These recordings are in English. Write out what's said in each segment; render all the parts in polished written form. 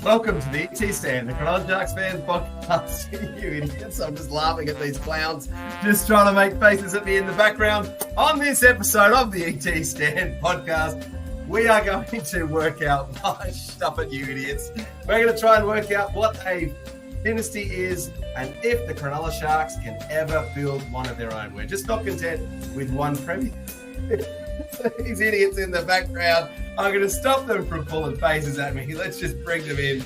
Welcome to the ET Stand, the Cronulla Sharks fans podcast. You idiots, I'm just laughing at these clowns just trying to make faces at me in the background. On this episode of the ET Stand podcast, we are going to work out, stop it, you idiots. We're going to try and work out what a dynasty is and if the Cronulla Sharks can ever build one of their own. We're just not content with one premier. These idiots in the background, I'm going to stop them from pulling faces at me. Let's just bring them in.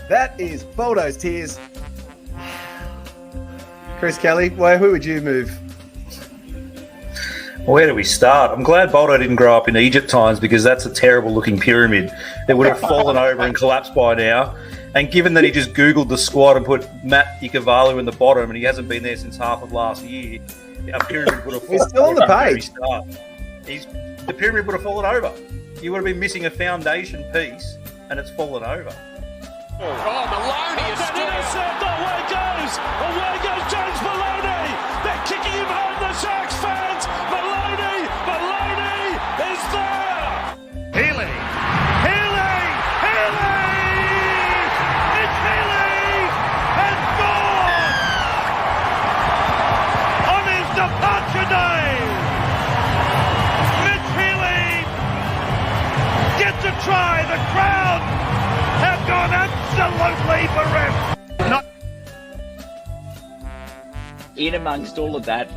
That is Boldo's Tears. Chris Kelly, who would you move? Where do we start? I'm glad Boldo didn't grow up in Egypt times because that's a terrible looking pyramid. It would have fallen over and collapsed by now. And given that he just Googled the squad and put Matt Ikevalu in the bottom and he hasn't been there since half of last year, our pyramid would have fallen over. He's still on the page. The pyramid would have fallen over. You would have been missing a foundation piece and it's fallen over. Oh, Maloney is still intercept. Away goes James Maloney. They're kicking him home, the Sharks fans. Maloney is there. Healy. It's Healy has scored on his departure day. Mitch Healy gets a try. The crowd have gone absolutely bereft. In amongst all of that,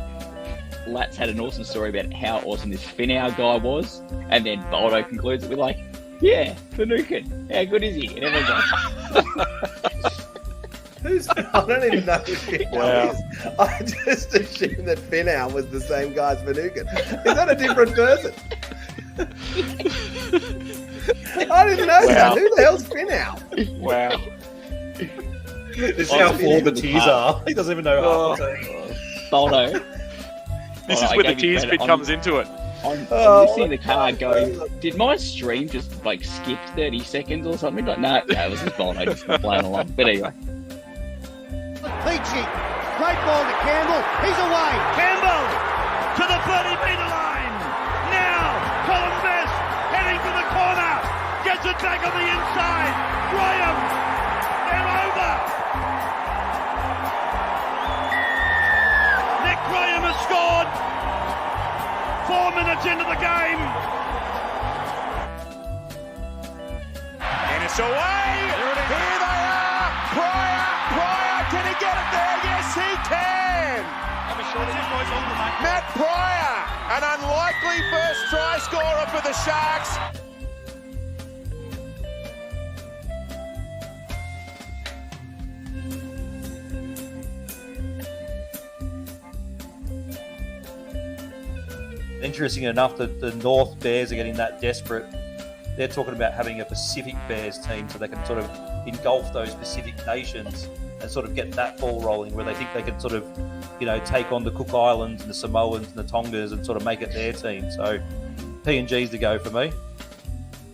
Latz had an awesome story about how awesome this Finau guy was, and then Boldo concludes it with like, yeah, Finucane, how good is he? And everyone's like, I don't even know who Finau is. I just assumed that Finau was the same guy as Finucane. Is that a different person? I didn't know that. Who the hell's Finau? Wow. This is how flawed the tears are. He doesn't even know half the team. Boldo. This is where the tears bit comes into it. I'm listening to the card going, did my stream just like skip 30 seconds or something? Like, no, it was just Boldo just playing along. But anyway. Peachy, great ball to Campbell. He's away. Campbell to the 30-metre line. Now, Columbus heading for the corner. Gets it back on the inside. Graham, they're over. Nick Graham has scored. 4 minutes into the game. Ennis away. Here they are. Pryor. Can he get it there? Yes, he can. Matt Pryor, an unlikely first try scorer for the Sharks. Interesting enough that the North Bears are getting that desperate. They're talking about having a Pacific Bears team so they can sort of engulf those Pacific nations and sort of get that ball rolling where they think they can sort of, take on the Cook Islands and the Samoans and the Tongas and sort of make it their team. So PNG's to go for me.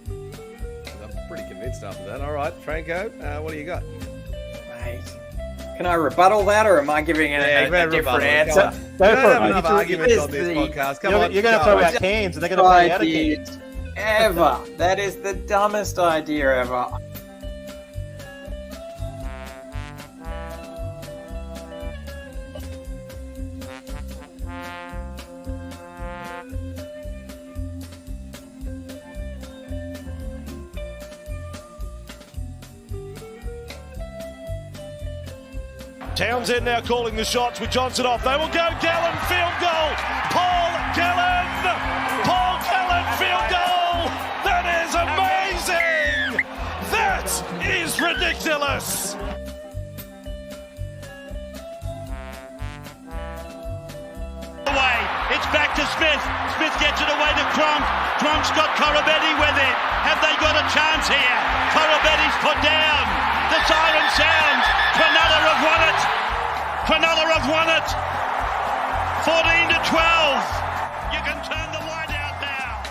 I'm pretty convinced after that. All right, Franco, what do you got? Mate. Can I rebuttal that, or am I giving a different answer? We don't have enough arguments on this podcast. Come on, you're going to throw out cans, and they're going to play out of cans. Ever. That is the dumbest idea ever. Townsend now calling the shots with Johnson off. They will go. Gallen, field goal. Paul Gallen field goal. That is amazing. That is ridiculous. Away. It's back to Smith. Smith gets it away to Cronk. Cronk's got Corabetti with it. Have they got a chance here? Corabetti's put down. The siren sounds. Cronulla have won it. Cronulla have won it. 14-12. You can turn the light out now.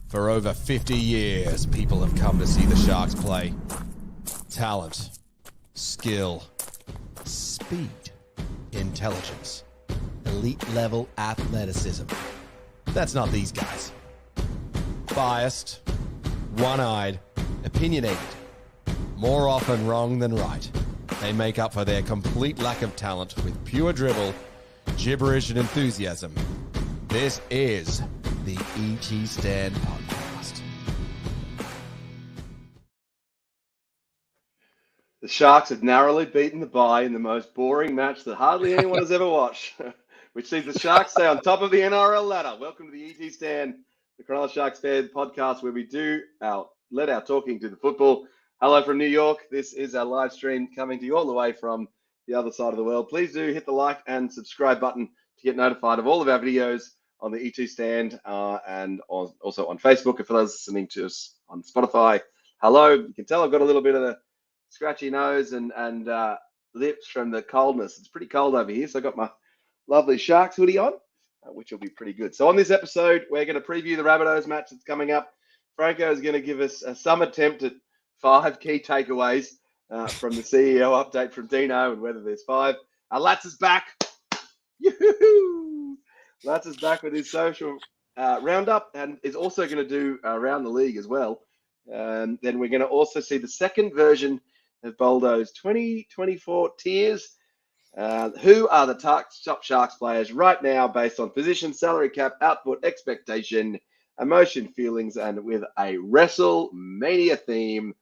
For over 50 years, people have come to see the Sharks play. Talent, skill, speed, intelligence, elite level athleticism. That's not these guys. Biased, one-eyed, opinionated. More often wrong than right. They make up for their complete lack of talent with pure dribble, gibberish, and enthusiasm. This is the ET Stand Podcast. The Sharks have narrowly beaten the bye in the most boring match that hardly anyone has ever watched, which sees the Sharks stay on top of the NRL ladder. Welcome to the ET Stand, the Cronulla Sharks fan podcast, where we let our talking to the football. Hello from New York. This is our live stream coming to you all the way from the other side of the world. Please do hit the like and subscribe button to get notified of all of our videos on the ET Stand and also on Facebook. And for those listening to us on Spotify, hello. You can tell I've got a little bit of the scratchy nose and lips from the coldness. It's pretty cold over here, so I've got my lovely Sharks hoodie on, which will be pretty good. So on this episode, we're going to preview the Rabbitohs match that's coming up. Franco is going to give us some attempt at 5 key takeaways from the CEO update from Dino and whether there's 5. Lats is back. Yoo-hoo! Lats is back with his social roundup and is also going to do around the league as well. Then we're going to also see the second version of Boldo's 2024 tiers. Who are the top Sharks players right now based on position, salary cap, output, expectation, emotion, feelings, and with a WrestleMania theme,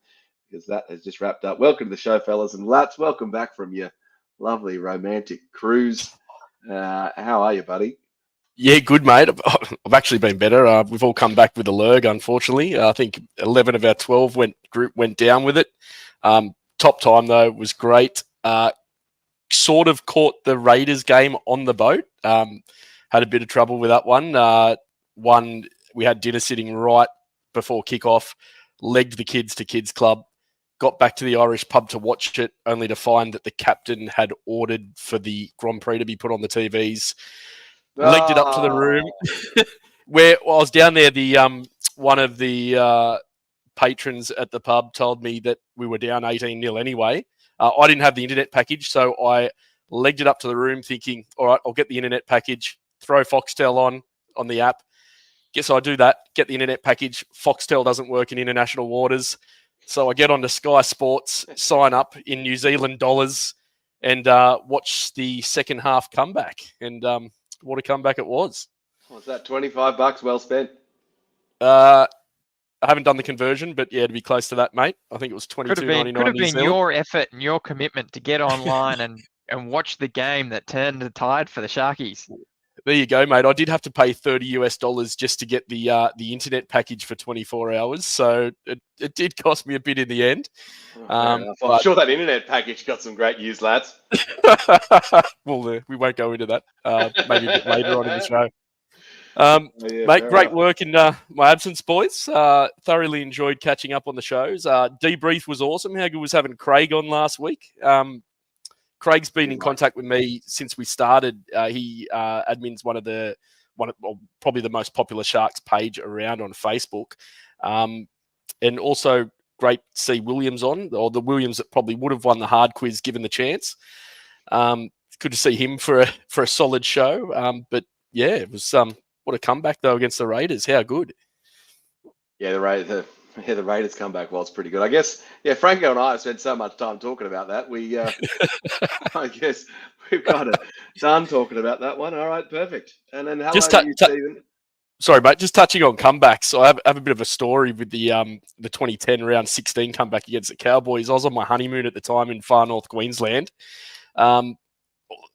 because that has just wrapped up. Welcome to the show, fellas. And Lats, welcome back from your lovely romantic cruise. How are you, buddy? Yeah, good, mate. I've actually been better. We've all come back with a lurg, unfortunately. I think 11 of our 12 went down with it. Top time, though, was great. Sort of caught the Raiders game on the boat. Had a bit of trouble with that one. We had dinner sitting right before kickoff, legged the kids to Kids Club, got back to the Irish pub to watch it, only to find that the captain had ordered for the Grand Prix to be put on the TVs. Legged it up to the room where I was down there. One of the patrons at the pub told me that we were down 18-0 anyway. I didn't have the internet package, so I legged it up to the room thinking, all right, I'll get the internet package, throw Foxtel on the app. Guess I do that, get the internet package. Foxtel doesn't work in international waters. So I get onto Sky Sports, sign up in New Zealand dollars, and watch the second half comeback. And what a comeback it was. What's that, $25 well spent? I haven't done the conversion, but yeah, to be close to that, mate. I think it was $22.99. Could have been your effort and your commitment to get online and watch the game that turned the tide for the Sharkies. There you go, mate. I did have to pay $30 just to get the internet package for 24 hours, so it did cost me a bit in the end. I'm sure that internet package got some great use, lads. Well, we won't go into that. Maybe a bit later on in the show. Mate, great work in my absence, boys. Thoroughly enjoyed catching up on the shows. Debrief was awesome. How good was having Craig on last week? Craig's been in contact with me since we started. He admins probably the most popular Sharks page around on Facebook. And also great to see Williams on, or the Williams that probably would have won the hard quiz given the chance. Good to see him for a solid show. But yeah, it was what a comeback though against the Raiders. How good. Yeah, the Raiders comeback was pretty good. I guess, Franco and I have spent so much time talking about that. I guess we've got it done talking about that one. All right, perfect. And then hello to you, Stephen. Sorry, mate, just touching on comebacks. I have a bit of a story with the 2010 round 16 comeback against the Cowboys. I was on my honeymoon at the time in far north Queensland.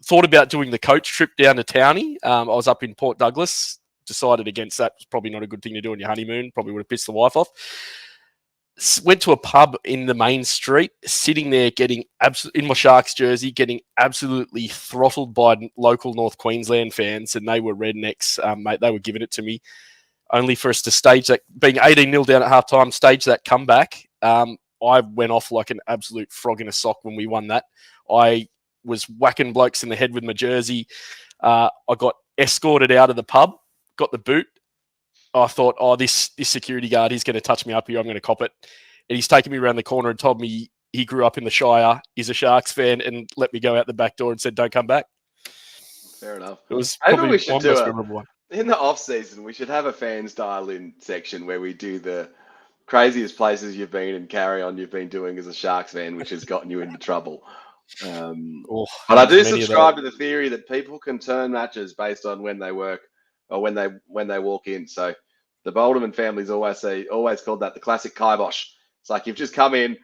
Thought about doing the coach trip down to Townie. I was up in Port Douglas. Decided against that. It's probably not a good thing to do on your honeymoon. Probably would have pissed the wife off. Went to a pub in the main street, sitting there getting in my Sharks jersey, getting absolutely throttled by local North Queensland fans, and they were rednecks, mate. They were giving it to me, only for us to stage that, being 18-0 down at halftime, stage that comeback. I went off like an absolute frog in a sock when we won that. I was whacking blokes in the head with my jersey. I got escorted out of the pub, got the boot. I thought, this security guard, he's going to touch me up here. I'm going to cop it. And he's taken me around the corner and told me he grew up in the Shire, is a Sharks fan, and let me go out the back door and said, don't come back. Fair enough. It was Maybe probably we should one do most memorable one. In the off season, we should have a fans dial-in section where we do the craziest places you've been and carry on you've been doing as a Sharks fan, which has gotten you into trouble. Oh, But I do many of subscribe to the theory that people can turn matches based on when they work or when they walk in. So the Bolderman family's always called that the classic kibosh. It's like you've just come in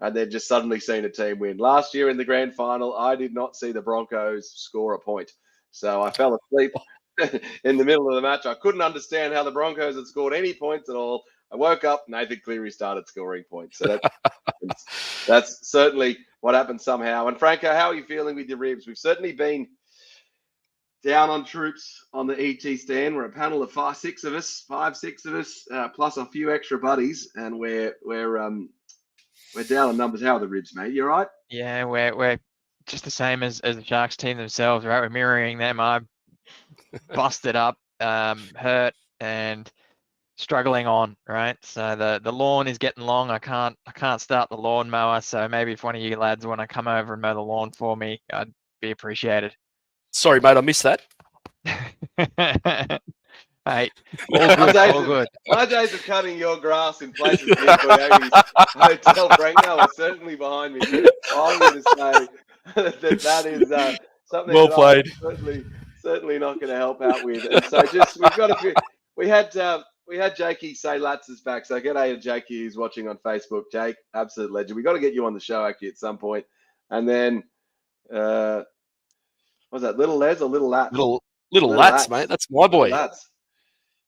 and then just suddenly seen a team win. Last year in the grand final, I did not see the Broncos score a point. So I fell asleep in the middle of the match. I couldn't understand how the Broncos had scored any points at all. I woke up, Nathan Cleary started scoring points. So that's certainly what happened somehow. And Franco, how are you feeling with your ribs? We've certainly been down on troops on the ET stand. We're a panel of five, six of us, plus a few extra buddies, and we're down on numbers. How are the ribs, mate? You all right? Yeah, we're just the same as the Sharks team themselves, right? We're mirroring them. I'm busted up, hurt, and struggling on, right? So the lawn is getting long. I can't start the lawn mower. So maybe if one of you lads want to come over and mow the lawn for me, I'd be appreciated. Sorry, mate, I missed that. Hey, all good. My days of cutting your grass in places in Coyote's Hotel Franco are certainly behind me. I'm going to say that is something well that played. I'm certainly not going to help out with. And so we had Jakey say Latz is back. So g'day to Jakey who's watching on Facebook. Jake, absolute legend. We got to get you on the show actually at some point. And then what was that, Little Les or Little Latz? Little Latz, mate. That's my boy. Latz.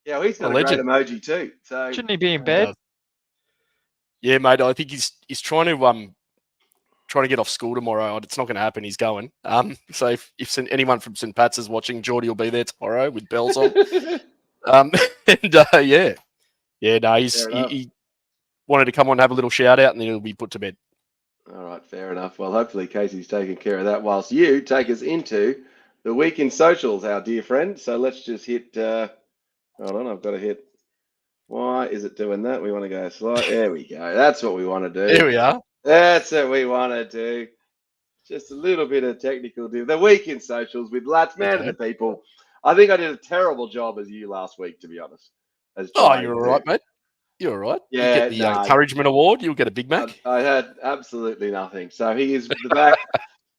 Yeah, well, he's got a great emoji too. So shouldn't he be in bed? Yeah, mate. I think he's trying to get off school tomorrow. It's not going to happen. He's going. So if anyone from St. Pat's is watching, Geordie will be there tomorrow with bells on. He wanted to come on and have a little shout out, and then he'll be put to bed. All right, fair enough. Well, hopefully Casey's taking care of that whilst you take us into the week in socials, our dear friend. So let's just hit. Hold on, I've got to hit. Why is it doing that? We want to go slide. There we go. That's what we want to do. Here we are. That's what we want to do. Just a little bit of technical deal. The week in socials with Latz, man of the people. I think I did a terrible job as you last week, to be honest. You're all right, mate. You're all right. Yeah, you get the encouragement award. You'll get a Big Mac. I had absolutely nothing. So he is back.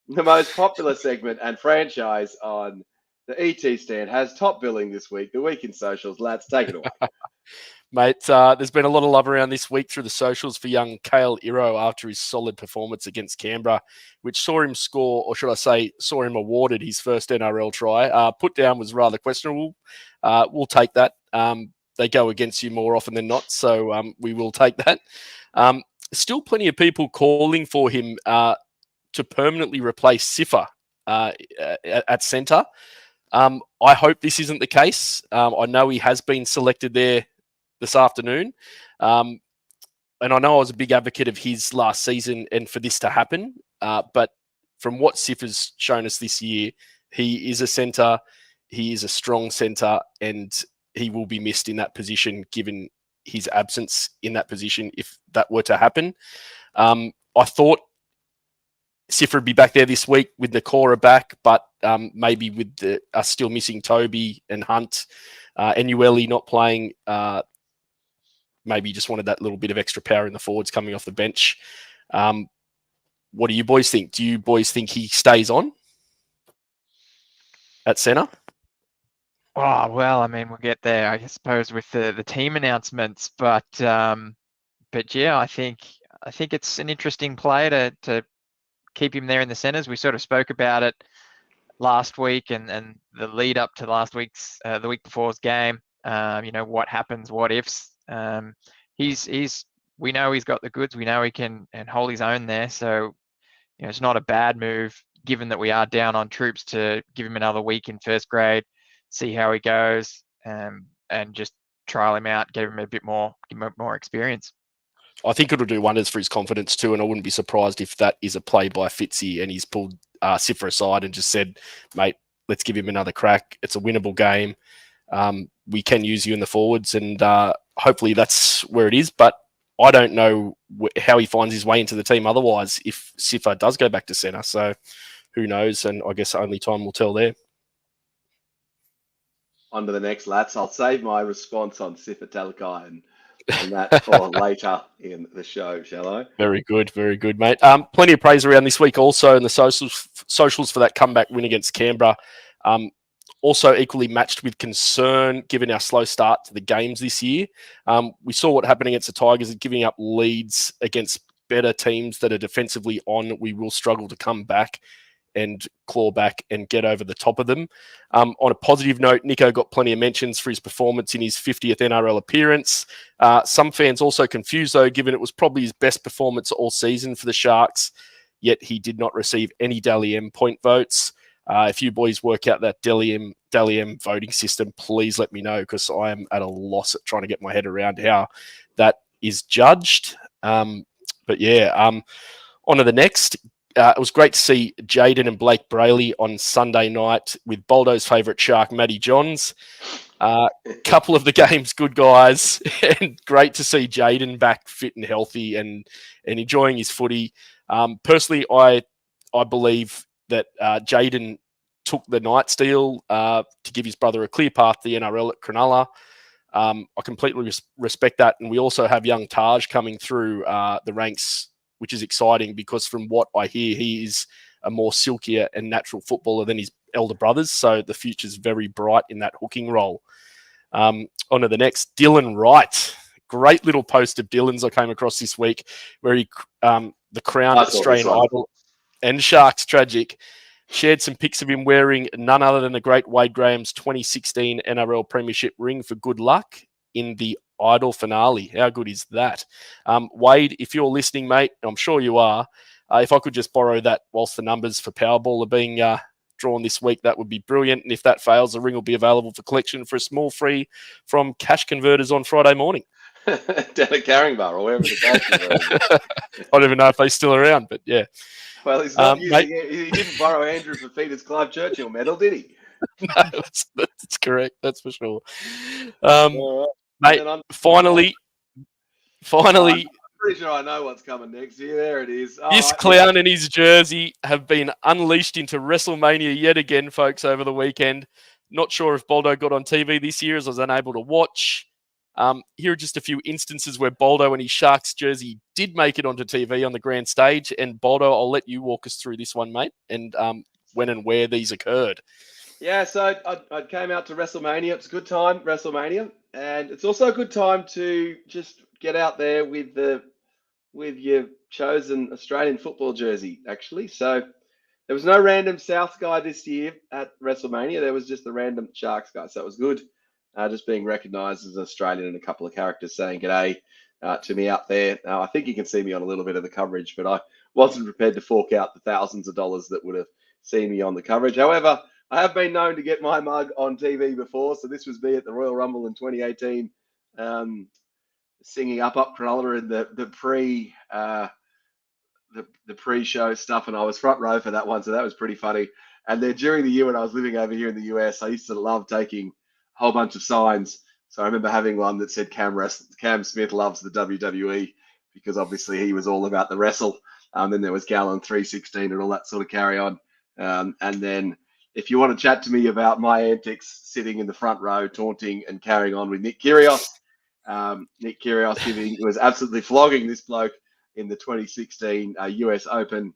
The most popular segment and franchise on the ET stand has top billing this week. The week in socials. Latz, take it away. Mate, there's been a lot of love around this week through the socials for young Kale Iro after his solid performance against Canberra, which saw him score, or should I say, saw him awarded his first NRL try. Put down was rather questionable. We'll take that. They go against you more often than not, so we will take that. Still plenty of people calling for him to permanently replace Siffer at centre. I hope this isn't the case. I know he has been selected there this afternoon. And I know I was a big advocate of his last season and for this to happen. But from what Siffer's shown us this year, he is a centre. He is a strong centre, and he will be missed in that position given his absence in that position if that were to happen. I thought Siffer would be back there this week with Nakora back, but maybe with us still missing Toby and Hunt, Enueli not playing, maybe just wanted that little bit of extra power in the forwards coming off the bench. What do you boys think? Do you boys think he stays on at centre? Oh, well, I mean, we'll get there, I suppose, with the team announcements. But yeah, I think it's an interesting play to keep him there in the centres. We sort of spoke about it last week and the lead up to last week's the week before's game. What happens, what ifs. We know he's got the goods. We know he can and hold his own there. So it's not a bad move given that we are down on troops to give him another week in first grade, see how he goes, and just trial him out, give him a bit more experience. I think it'll do wonders for his confidence too, and I wouldn't be surprised if that is a play by Fitzy and he's pulled Siffer aside and just said, mate, let's give him another crack. It's a winnable game. We can use you in the forwards, and hopefully that's where it is. But I don't know how he finds his way into the team otherwise if Siffer does go back to centre. So who knows? And I guess only time will tell there. on to the next, lads. I'll save my response on Sifa Talakai and that for later in the show, shall I? Very good, mate. Plenty of praise around this week also in the socials for that comeback win against Canberra. Also equally matched with concern given our slow start to the games this year. We saw what happened against the Tigers, giving up leads against better teams that are defensively on. We will struggle to come back and claw back and get over the top of them. On a positive note, Nico got plenty of mentions for his performance in his 50th NRL appearance. Some fans also confused, though, given it was probably his best performance all season for the Sharks, yet he did not receive any Dally M point votes. If you boys work out that Dally M voting system, please let me know, because I am at a loss at trying to get my head around how that is judged. On to the next. It was great to see Jaden and Blake Brayley on Sunday night with Boldo's favourite Shark, Matty Johns. Couple of the games, good guys, and great to see Jaden back fit and healthy and enjoying his footy. Personally, I believe that Jaden took the Knights deal to give his brother a clear path to the NRL at Cronulla. I completely respect that, and we also have young Taj coming through the ranks, which is exciting because from what I hear, he is a more silkier and natural footballer than his elder brothers. So the future's very bright in that hooking role. On to the next, Dylan Wright. Great little post of Dylan's I came across this week where he, the crowned Australian Idol and Sharks Tragic, shared some pics of him wearing none other than the great Wade Graham's 2016 NRL Premiership ring for good luck in the Idol finale. How good is that? Wade, if you're listening, mate, I'm sure you are, if I could just borrow that whilst the numbers for Powerball are being drawn this week, that would be brilliant. And if that fails, the ring will be available for collection for a small fee from Cash Converters on Friday morning. Down at Caringbah or wherever the Cash Converters. I don't even know if they're still around, but yeah. Well, he's not using it. He didn't borrow Andrew Fafita's Clive Churchill medal, did he? No, that's correct. That's for sure. Mate, finally, I'm pretty sure I know what's coming next. Yeah, there it is. This clown and his jersey have been unleashed into WrestleMania yet again, folks, over the weekend. Not sure if Boldo got on TV this year as I was unable to watch. Here are just a few instances where Boldo and his Sharks jersey did make it onto TV on the grand stage. And Boldo, I'll let you walk us through this one, mate, and when and where these occurred. Yeah, so I came out to WrestleMania. It's a good time, WrestleMania. And it's also a good time to just get out there with your chosen Australian football jersey, actually. So there was no random South guy this year at WrestleMania. There was just the random Sharks guy. So it was good, just being recognised as an Australian and a couple of characters saying g'day to me out there. I think you can see me on a little bit of the coverage, but I wasn't prepared to fork out the thousands of dollars that would have seen me on the coverage. However, I have been known to get my mug on TV before, so this was me at the Royal Rumble in 2018, singing Up Cronulla in the pre-show stuff, and I was front row for that one, so that was pretty funny. And then during the year when I was living over here in the US, I used to love taking a whole bunch of signs. So I remember having one that said Cam Smith loves the WWE, because obviously he was all about the wrestle. Then there was Gallon 316 and all that sort of carry on. And then if you want to chat to me about my antics sitting in the front row, taunting and carrying on with Nick Kyrgios, Nick Kyrgios was absolutely flogging this bloke in the 2016 US Open.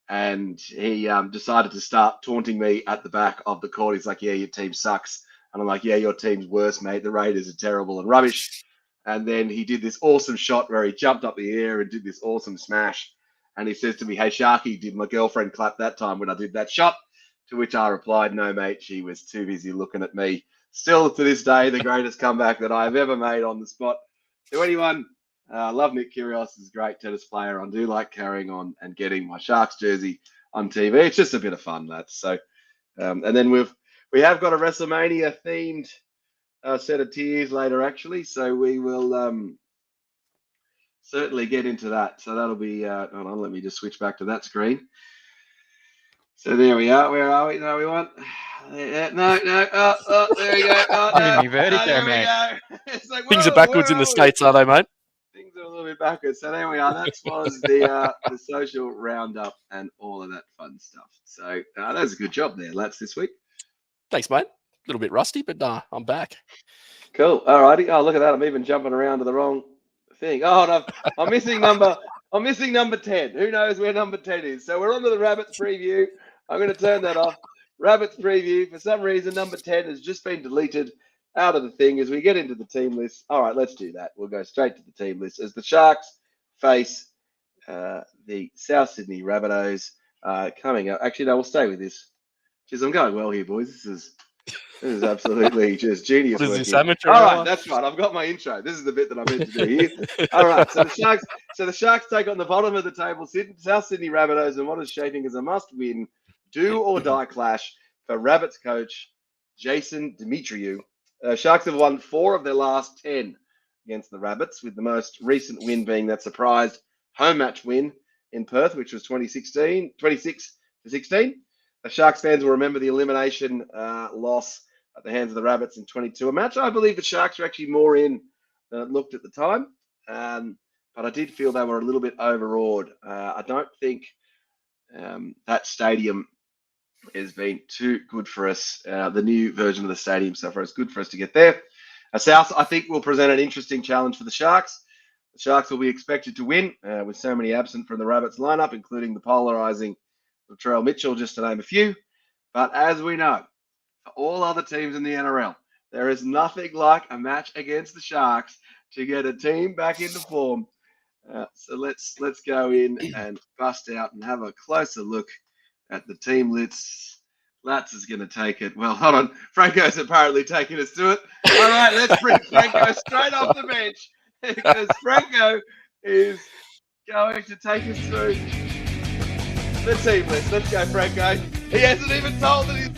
And he decided to start taunting me at the back of the court. He's like, yeah, your team sucks. And I'm like, yeah, your team's worse, mate. The Raiders are terrible and rubbish. And then he did this awesome shot where he jumped up the air and did this awesome smash. And he says to me, hey, Sharky, did my girlfriend clap that time when I did that shot? To which I replied, no, mate, she was too busy looking at me. Still to this day, the greatest comeback that I have ever made on the spot. To anyone, I love Nick Kyrgios. He's a great tennis player. I do like carrying on and getting my Sharks jersey on TV. It's just a bit of fun, lads. So, and then we have got a WrestleMania themed set of tiers later, actually. So we will certainly get into that. So that'll be, hold on, let me just switch back to that screen. So there we are. Where are we? No, we want. No. Oh, there you go. Oh, no. Vertigo, mate. It's like, Things are backwards in the States, are they, mate? Things are a little bit backwards. So there we are. That was the social roundup and all of that fun stuff. So that's a good job there, lads, this week. Thanks, mate. little bit rusty, but nah, I'm back. Cool. All righty. Oh, look at that. I'm even jumping around to the wrong thing. Oh, no, I'm missing number 10. Who knows where number 10 is? So we're on to the Rabbits preview. I'm going to turn that off. Rabbits preview. For some reason, number 10 has just been deleted out of the thing as we get into the team list. All right, let's do that. We'll go straight to the team list as the Sharks face the South Sydney Rabbitohs coming up. Actually, no, we'll stay with this. Jeez, I'm going well here, boys. This is absolutely just genius. What is work this, here. amateur All hour? right, that's right. I've got my intro. This is the bit that I meant to do here. All right, so the Sharks take on the bottom of the table, South Sydney Rabbitohs, and what is shaping as a must-win, do-or-die clash for Rabbits coach Jason Demetriou. Sharks have won 4 of their last 10 against the Rabbits, with the most recent win being that surprised home match win in Perth, which was 26 to 16. The Sharks fans will remember the elimination loss at the hands of the Rabbits in 22, a match I believe the Sharks were actually more in than it looked at the time. But I did feel they were a little bit overawed. I don't think that stadium has been too good for us. The new version of the stadium, so far, it's good for us to get there. South, I think, will present an interesting challenge for the Sharks. The Sharks will be expected to win with so many absent from the Rabbits lineup, including the polarising Latrell Mitchell, just to name a few. But as we know, for all other teams in the NRL, there is nothing like a match against the Sharks to get a team back into form. So let's go in and bust out and have a closer look at the team lists. Lats is going to take it. Well, hold on. Franco's apparently taking us to it. All right, let's bring Franco straight off the bench because Franco is going to take us through the team list. Let's go, Franco. He hasn't even told that he's...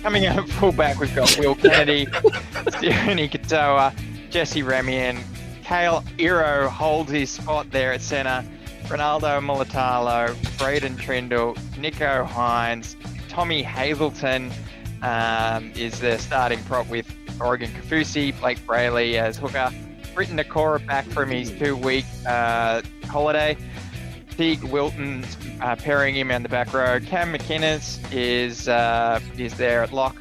Coming out fullback, we've got Will Kennedy, Sione Katoa, Jesse Remian, Kale Iro holds his spot there at centre, Ronaldo Mulatalo, Braden Trindle, Nico Hines, Tommy Hazelton is the starting prop with Oregon Kafusi, Blake Brayley as hooker, Britton Nakora back from his 2-week holiday, Teague Wilton pairing him in the back row. Cam McInnes is there at lock.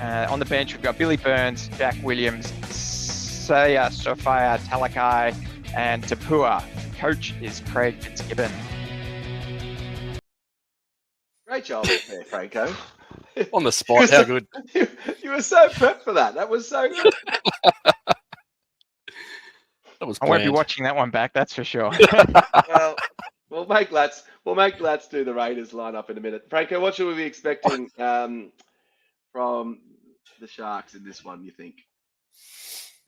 On the bench, we've got Billy Burns, Jack Williams, Saya Sophia Talakai, and Tapua. Coach is Craig Fitzgibbon. Great job there, Franco. On the spot, how good. You were so prepped for that. That was so good. That was I won't be planned. watching that one back, that's for sure. Well, we'll make Lats do the Raiders lineup in a minute. Franco, what should we be expecting from the Sharks in this one, you think?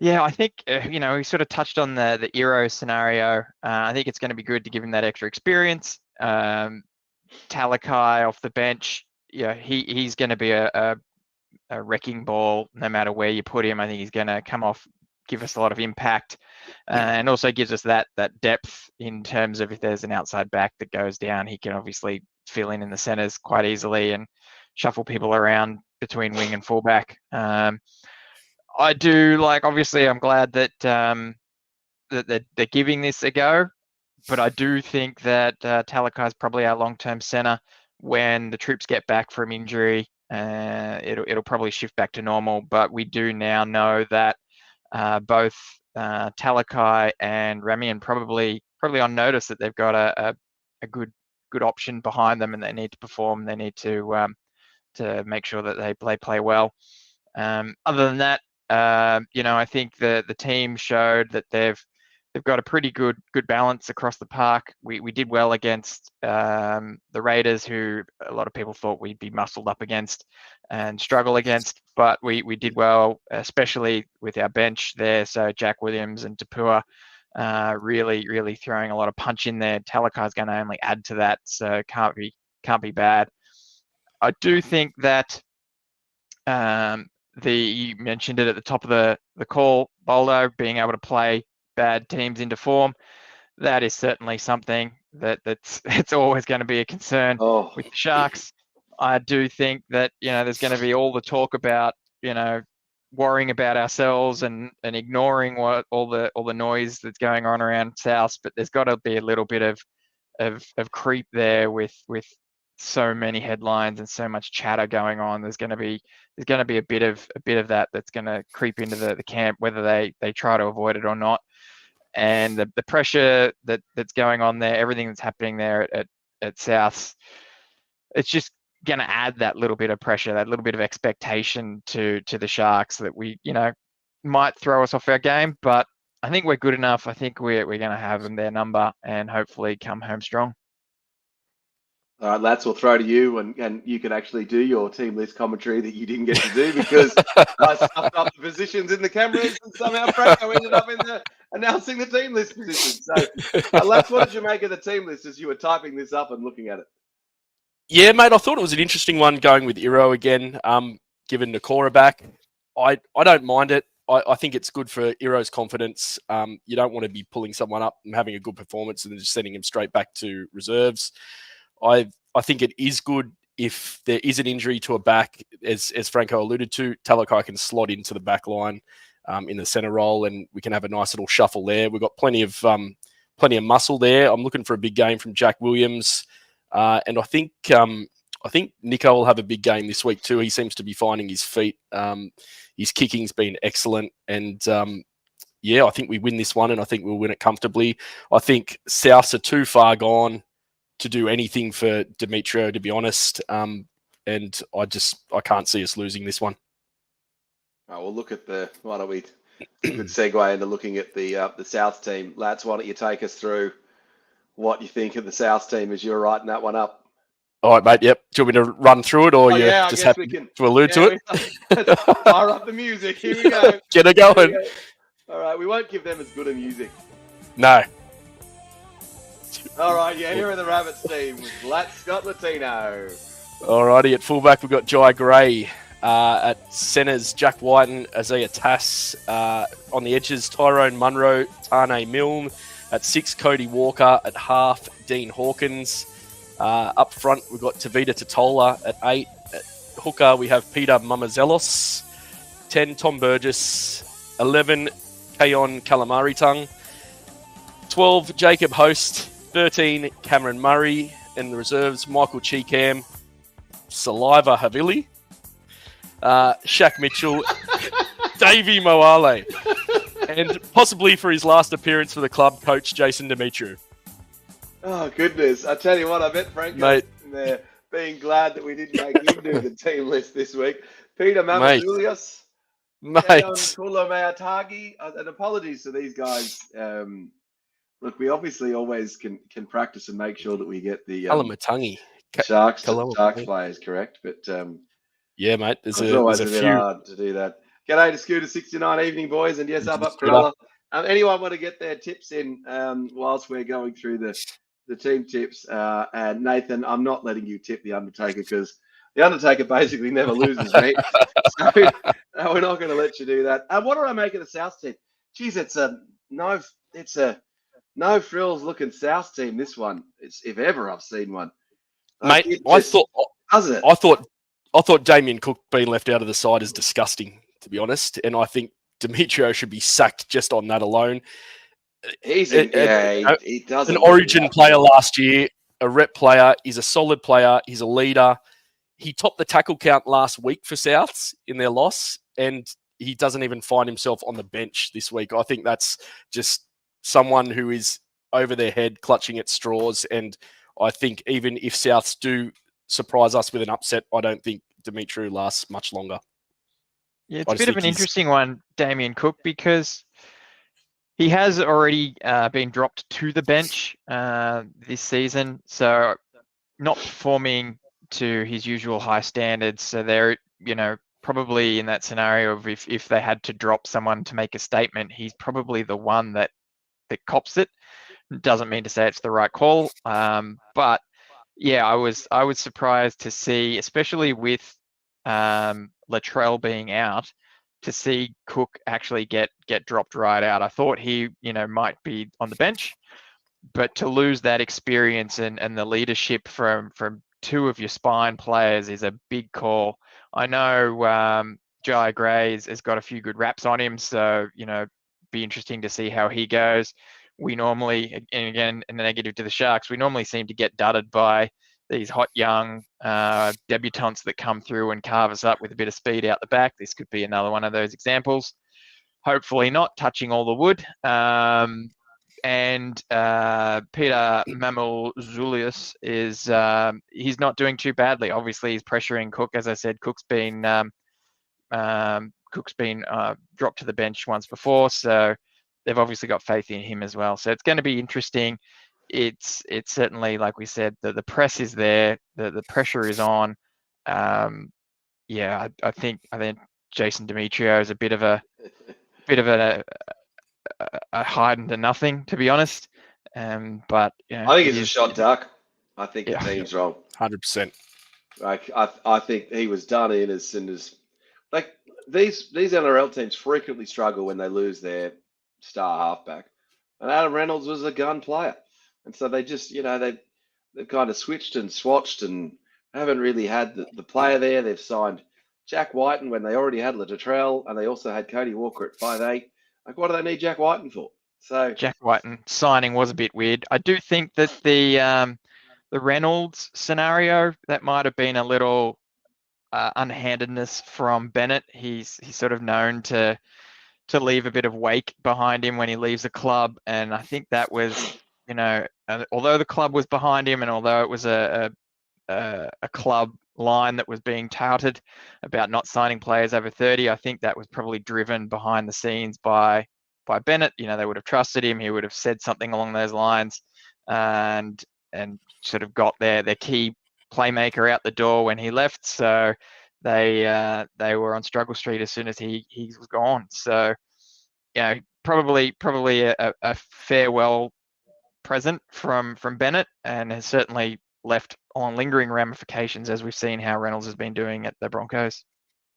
Yeah, I think, we sort of touched on the Euro scenario. I think it's going to be good to give him that extra experience. Talakai off the bench, he's going to be a wrecking ball no matter where you put him. I think he's going to come off, give us a lot of impact, and also gives us that depth in terms of if there's an outside back that goes down, he can obviously fill in the centres quite easily and shuffle people around between wing and fullback. I do obviously I'm glad that that they're giving this a go, but I do think that Talakai is probably our long-term centre. When the troops get back from injury, it'll probably shift back to normal, but we do now know that both Talakai and Ramian probably on notice that they've got a good option behind them, and they need to perform. They need to make sure that they play well. Other than that, I think the team showed that they've got a pretty good balance across the park. We did well against the Raiders, who a lot of people thought we'd be muscled up against and struggle against, but we did well, especially with our bench there. So Jack Williams and Tapua really throwing a lot of punch in there. Talakai's going to only add to that, so can't be bad. I do think that you mentioned it at the top of the call, Boldo, being able to play bad teams into form. That is certainly something it's always going to be a concern with the Sharks. I do think that there's going to be all the talk about worrying about ourselves and ignoring what all the noise that's going on around South, but there's got to be a little bit of creep there with so many headlines and so much chatter going on. There's going to be a bit of that that's going to creep into the camp, whether they try to avoid it or not. And the pressure that's going on there, everything that's happening there at Souths, it's just going to add that little bit of pressure, that little bit of expectation to the Sharks that we, might throw us off our game. But I think we're good enough. I think we're going to have them their number and hopefully come home strong. All right, Lats, we'll throw to you, and you can actually do your team list commentary that you didn't get to do because I stuffed up the positions in the cameras, and somehow Franco ended up announcing the team list position. So, Lats, what did you make of the team list as you were typing this up and looking at it? Yeah, mate, I thought it was an interesting one going with Iro again, given Nakora back. I don't mind it. I think it's good for Iro's confidence. You don't want to be pulling someone up and having a good performance and then just sending him straight back to reserves. I think it is good if there is an injury to a back, as Franco alluded to, Talakai can slot into the back line in the centre role, and we can have a nice little shuffle there. We've got plenty of muscle there. I'm looking for a big game from Jack Williams, and I think Nico will have a big game this week too. He seems to be finding his feet. His kicking's been excellent, and I think we win this one, and I think we'll win it comfortably. I think Souths are too far gone to do anything for Demetrio, to be honest. And I can't see us losing this one. Oh, we'll look at why don't we, a good segue into looking at the South team. Lats, why don't you take us through what you think of the South team as you're writing that one up? All right, mate. Yep. Do you want me to run through it, or you just happy to allude to it? Fire up the music. Here we go. Get it going. All right. We won't give them as good a music. No. All right, here are the Rabbits team with Lat Scott Latino. All righty, at fullback we've got Jai Gray. At centres, Jack Whiten, Isaiah Tass. On the edges, Tyrone Munro, Tane Milne. At 6, Cody Walker. At half, Dean Hawkins. Up front, we've got Tavita Totola. At 8, at hooker, we have Peter Mamazelos. 10, Tom Burgess. 11, Kayon Calamari-Tung. 12, Jacob Host. 13, Cameron Murray. In the reserves, Michael Cheekham, Saliva Havili, Shaq Mitchell, Davey Moale, and possibly for his last appearance for the club, coach Jason Demetriou. Oh, goodness. I tell you what, I bet Franco's in there being glad that we didn't make him do the team list this week. Peter Mamazulius, Kulo Meatagi, and apologies to these guys. Look, we obviously always can practice and make sure that we get the Sharks players correct. But yeah, mate, there's always a bit hard to do that. G'day to Scooter69, evening boys, and yes, up Cronulla. Anyone want to get their tips in whilst we're going through the team tips? And Nathan, I'm not letting you tip the Undertaker because the Undertaker basically never loses, mate. So we're not going to let you do that. What do I make of the South team? Geez, it's a no frills looking South team. This one, if ever I've seen one, mate. I thought Damien Cook being left out of the side is disgusting, to be honest. And I think Demetrio should be sacked just on that alone. He does an Origin player last year, a rep player. He's a solid player. He's a leader. He topped the tackle count last week for Souths in their loss, and he doesn't even find himself on the bench this week. I think that's just someone who is over their head clutching at straws. And I think even if Souths do surprise us with an upset, I don't think Demetriou lasts much longer. Yeah, it's a bit of an interesting one, Damien Cook, because he has already been dropped to the bench this season. So not performing to his usual high standards. So they're, probably in that scenario of if they had to drop someone to make a statement, he's probably the one that cops it. Doesn't mean to say it's the right call, but yeah, I was surprised to see, especially with Latrell being out, to see Cook actually get dropped right out. I thought he might be on the bench, but to lose that experience and the leadership from two of your spine players is a big call. I know Jai Gray has got a few good raps on him, so be interesting to see how he goes. We normally, and again, in the negative to the Sharks, we normally seem to get dudded by these hot young debutants that come through and carve us up with a bit of speed out the back. This could be another one of those examples. Hopefully not, touching all the wood. And Peter Mamouzulius is he's not doing too badly. Obviously, he's pressuring Cook. As I said, Cook's been dropped to the bench once before, so they've obviously got faith in him as well. So it's going to be interesting. It's certainly, like we said, the press is there, the pressure is on. I think Jason Demetrio is a bit of a hide into nothing, to be honest. But I think it's a shot duck. I think the team's wrong. 100%. Like I think he was done in as soon as, like, these NRL teams frequently struggle when they lose their star halfback, and Adam Reynolds was a gun player, and so they just they've kind of switched and swatched and haven't really had the player there. They've signed Jack Whiten when they already had Latrell, and they also had Cody Walker at 5'8". Like, what do they need Jack Whiten for? So Jack Whiten signing was a bit weird. I do think that the Reynolds scenario, that might have been a little unhandedness from Bennett. He's sort of known to leave a bit of wake behind him when he leaves a club, and I think that was, although the club was behind him, and although it was a club line that was being touted about not signing players over 30, I think that was probably driven behind the scenes by Bennett. They would have trusted him. He would have said something along those lines, and sort of got their key playmaker out the door when he left. So they were on struggle street as soon as he was gone. So probably a farewell present from Bennett, and has certainly left on lingering ramifications, as we've seen how Reynolds has been doing at the Broncos.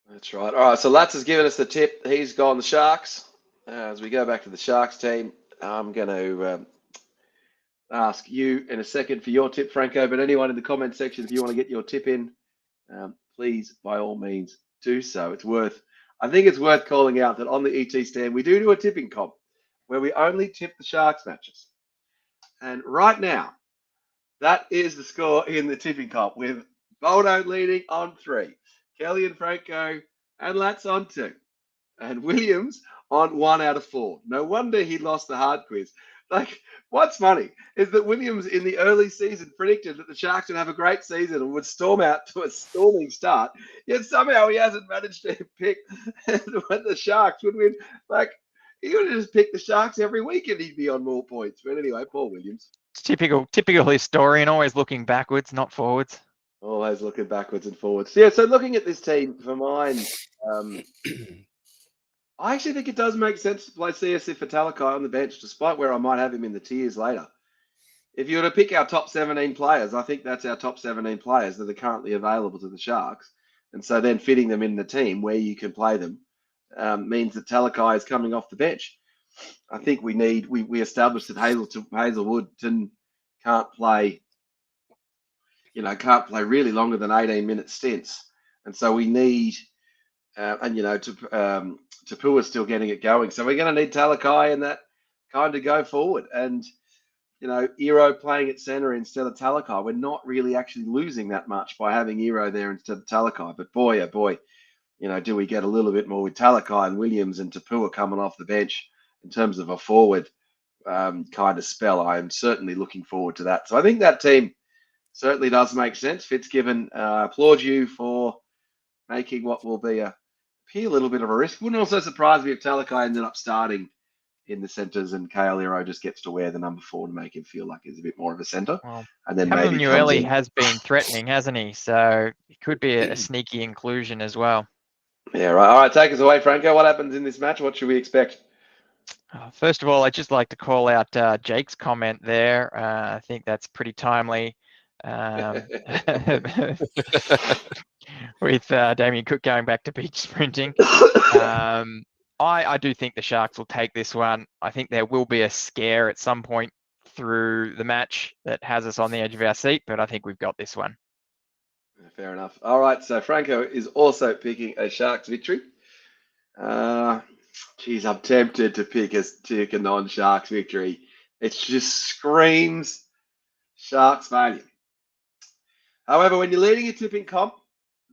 That's right. All right, so Lats has given us the tip. He's gone the Sharks. As we go back to the Sharks team, I'm going to ask you in a second for your tip, Franco, but anyone in the comment section, if you want to get your tip in, please, by all means, do so. I think it's worth calling out that on the ET stand, we do a tipping comp where we only tip the Sharks matches. And right now, that is the score in the tipping comp, with Boldo leading on 3, Kelly and Franco and Lats on 2, and Williams on 1 out of 4. No wonder he lost the hard quiz. Like, what's funny is that Williams in the early season predicted that the Sharks would have a great season and would storm out to a storming start, yet somehow he hasn't managed to pick when the Sharks would win. Like, he would have just picked the Sharks every week and he'd be on more points. But anyway, Paul Williams. It's typical historian, always looking backwards, not forwards. Always looking backwards and forwards. Yeah, so looking at this team for mine, I actually think it does make sense to play CSC for Talakai on the bench, despite where I might have him in the tiers later. If you were to pick our top 17 players, I think that's our top 17 players that are currently available to the Sharks. And so then fitting them in the team where you can play them means that Talakai is coming off the bench. I think we established that Hazelwoodton can't play really longer than 18-minute stints. And so we need, Tapua's still getting it going. So we're going to need Talakai and that kind of go forward. And, Ero playing at centre instead of Talakai, we're not really actually losing that much by having Ero there instead of Talakai. But boy, oh boy, do we get a little bit more with Talakai and Williams and Tapua coming off the bench in terms of a forward kind of spell? I am certainly looking forward to that. So I think that team certainly does make sense. Fitzgibbon, applaud you for making what will be a little bit of a risk. Wouldn't also surprise me if Talakai ended up starting in the centres and Kale Ero just gets to wear the number 4 to make him feel like he's a bit more of a centre. Well, and then Cameron maybe Newelly has been threatening, hasn't he? So it could be a sneaky inclusion as well. Yeah, right. All right, take us away, Franco. What happens in this match? What should we expect? First of all, I'd just like to call out Jake's comment there. I think that's pretty timely. With Damien Cook going back to beach sprinting. I do think the Sharks will take this one. I think there will be a scare at some point through the match that has us on the edge of our seat, but I think we've got this one. Fair enough. All right, so Franco is also picking a Sharks victory. Geez, I'm tempted to pick a non-Sharks victory. It just screams Sharks failure. However, when you're leading a tipping comp,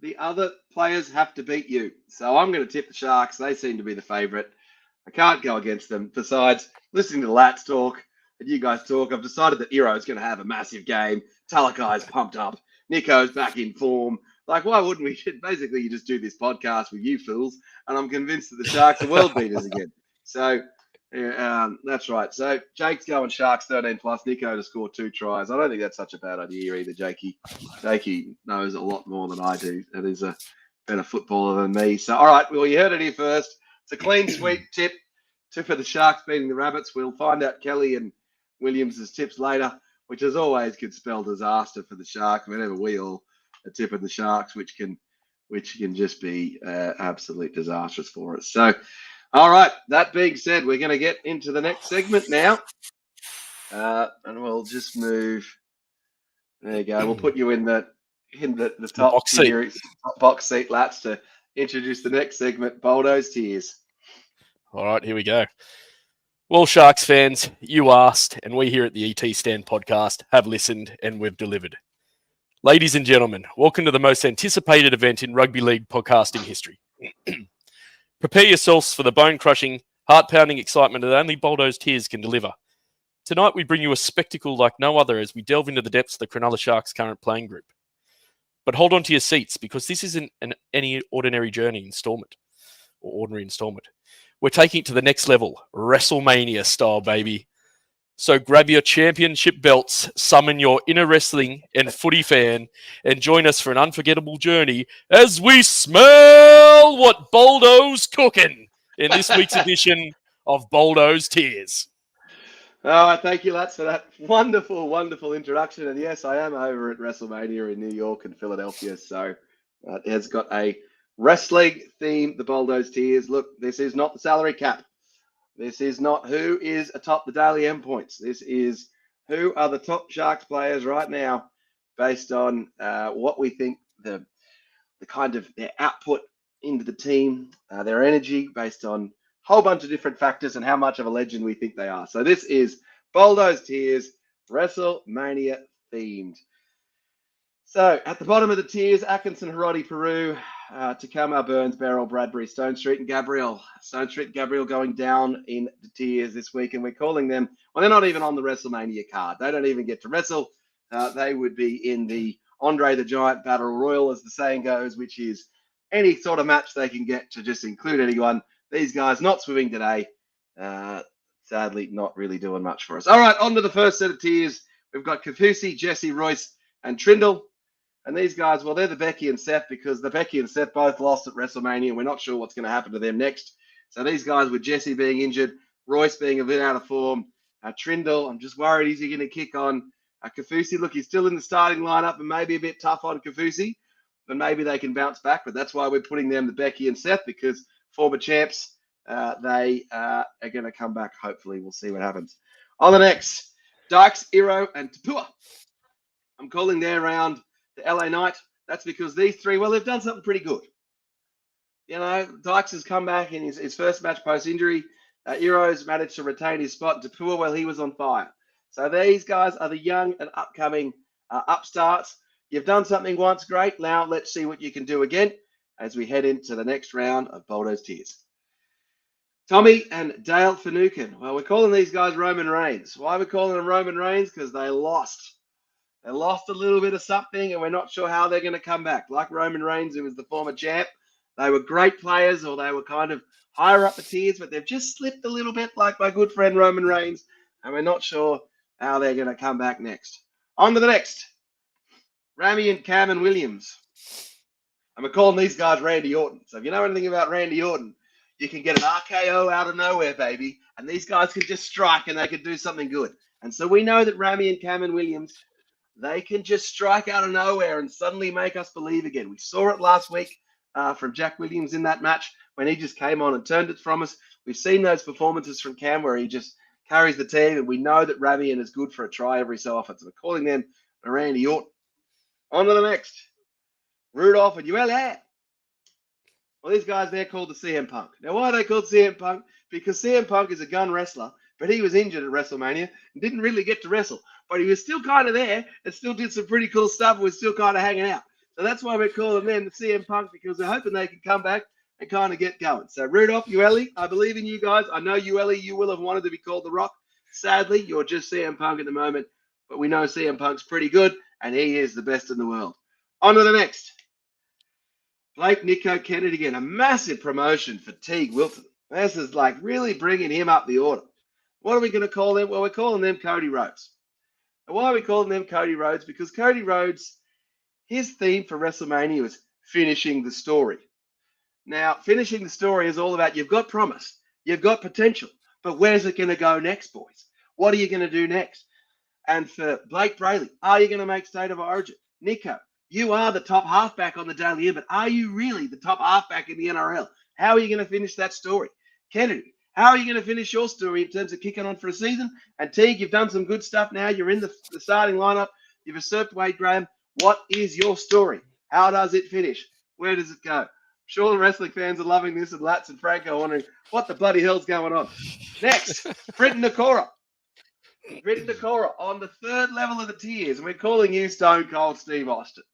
the other players have to beat you. So I'm going to tip the Sharks. They seem to be the favourite. I can't go against them. Besides, listening to the Lats talk and you guys talk, I've decided that Iro's going to have a massive game. Talakai's pumped up. Nico's back in form. Like, why wouldn't we? Basically, you just do this podcast with you fools, and I'm convinced that the Sharks are world beaters again. So, that's right. So, Jake's going Sharks 13 plus, Nico to score 2 tries. I don't think that's such a bad idea either, Jakey. Jakey knows a lot more than I do. That is a better footballer than me. So, all right, well, you heard it here first. It's a clean sweep tip. Tip of the Sharks beating the Rabbits. We'll find out Kelly and Williams' tips later, which as always could spell disaster for the Sharks whenever we all a tip of the Sharks, which can just be absolute disastrous for us. So, all right. That being said, we're going to get into the next segment now, and we'll just move. There you go. We'll put you in the top box seat. Box seat, Lats, to introduce the next segment, Boldo's Tears. All right, here we go. Well, Sharks fans, you asked, and we here at the ET Stand podcast have listened, and we've delivered. Ladies and gentlemen, welcome to the most anticipated event in rugby league podcasting history. Prepare yourselves for the bone-crushing, heart-pounding excitement that only Boldo's Tears can deliver. Tonight, we bring you a spectacle like no other as we delve into the depths of the Cronulla Sharks' current playing group. But hold on to your seats, because this isn't any ordinary installment. We're taking it to the next level, WrestleMania style, baby. So grab your championship belts, summon your inner wrestling and footy fan, and join us for an unforgettable journey as we smell what Boldo's cooking in this week's edition of Boldo's Tears. Oh, thank you, Lats, for that wonderful, wonderful introduction. And yes, I am over at WrestleMania in New York and Philadelphia, so it has got a wrestling theme, the Boldo's Tears. Look, this is not the salary cap. This is not who is atop the daily M points. This is who are the top Sharks players right now based on what we think the kind of their output into the team, their energy based on a whole bunch of different factors and how much of a legend we think they are. So this is Boldo's Tears, WrestleMania themed. So at the bottom of the tiers, Atkinson, Hiroti, Peru, Takama, Burns, Beryl, Bradbury, Stone Street, and Gabriel. Stone Street and Gabriel going down in the tiers this week, and we're calling them, well, they're not even on the WrestleMania card. They don't even get to wrestle. They would be in the Andre the Giant Battle Royal, as the saying goes, which is any sort of match they can get to just include anyone. These guys not swimming today. Sadly, not really doing much for us. All right, on to the first set of tiers. We've got Kafusi, Jesse, Royce, and Trindle. And these guys, well, they're the Becky and Seth, because the Becky and Seth both lost at WrestleMania, and we're not sure what's going to happen to them next. So these guys, with Jesse being injured, Royce being a bit out of form, Trindle, I'm just worried, is he going to kick on? Kafusi, look, he's still in the starting lineup and maybe a bit tough on Kafusi, but maybe they can bounce back. But that's why we're putting them, the Becky and Seth, because former champs, they are going to come back. Hopefully, we'll see what happens. On the next, Dykes, Iro, and Tapua. I'm calling their round the LA Knight. That's because these three, well, they've done something pretty good. You know, Dykes has come back in his first match post-injury. Iro's managed to retain his spot. Tapua, well, he was on fire. So these guys are the young and upcoming upstarts. You've done something once, great. Now let's see what you can do again as we head into the next round of Boldo's Tears. Tommy and Dale Finucane. Well, we're calling these guys Roman Reigns. Why are we calling them Roman Reigns? Because they lost. They lost a little bit of something, and we're not sure how they're going to come back. Like Roman Reigns, who was the former champ, they were great players, or they were kind of higher up the tiers, but they've just slipped a little bit, like my good friend Roman Reigns, and we're not sure how they're going to come back next. On to the next. Rami and Cam and Williams. And we're calling these guys Randy Orton. So if you know anything about Randy Orton, you can get an RKO out of nowhere, baby, and these guys can just strike and they can do something good. And so we know that Rami and Cam and Williams, they can just strike out of nowhere and suddenly make us believe again. We saw it last week from Jack Williams in that match when he just came on and turned it from us. We've seen those performances from Cam where he just carries the team, and we know that Ramian is good for a try every so often. So we're calling them Randy Orton. On to the next. Rudolph and ULA. Well, these guys, they're called the CM Punk. Now, why are they called CM Punk? Because CM Punk is a gun wrestler but he was injured at WrestleMania and didn't really get to wrestle. But he was still kind of there and still did some pretty cool stuff and was still kind of hanging out. So that's why we're calling them the CM Punk, because we're hoping they can come back and kind of get going. So Rudolph, Ueli, I believe in you guys. I know Ueli, you will have wanted to be called The Rock. Sadly, you're just CM Punk at the moment, but we know CM Punk's pretty good, and he is the best in the world. On to the next. Blake Nico Kennedy again, a massive promotion for Teague Wilton. This is like really bringing him up the order. What are we going to call them? Well, we're calling them Cody Rhodes. And why are we calling them Cody Rhodes? Because Cody Rhodes, his theme for WrestleMania was finishing the story. Now, finishing the story is all about you've got promise, you've got potential, but where's it going to go next, boys? What are you going to do next? And for Blake Brayley, are you going to make State of Origin? Nico, you are the top halfback on the Daily, but are you really the top halfback in the NRL? How are you going to finish that story? Kennedy, how are you going to finish your story in terms of kicking on for a season? And Teague, you've done some good stuff now. You're in the starting lineup. You've usurped Wade Graham. What is your story? How does it finish? Where does it go? I'm sure the wrestling fans are loving this, and Lats and Franco are wondering what the bloody hell's going on. Next, Britton Nakora. Britton Nakora on the third level of the tiers, and we're calling you Stone Cold Steve Austin.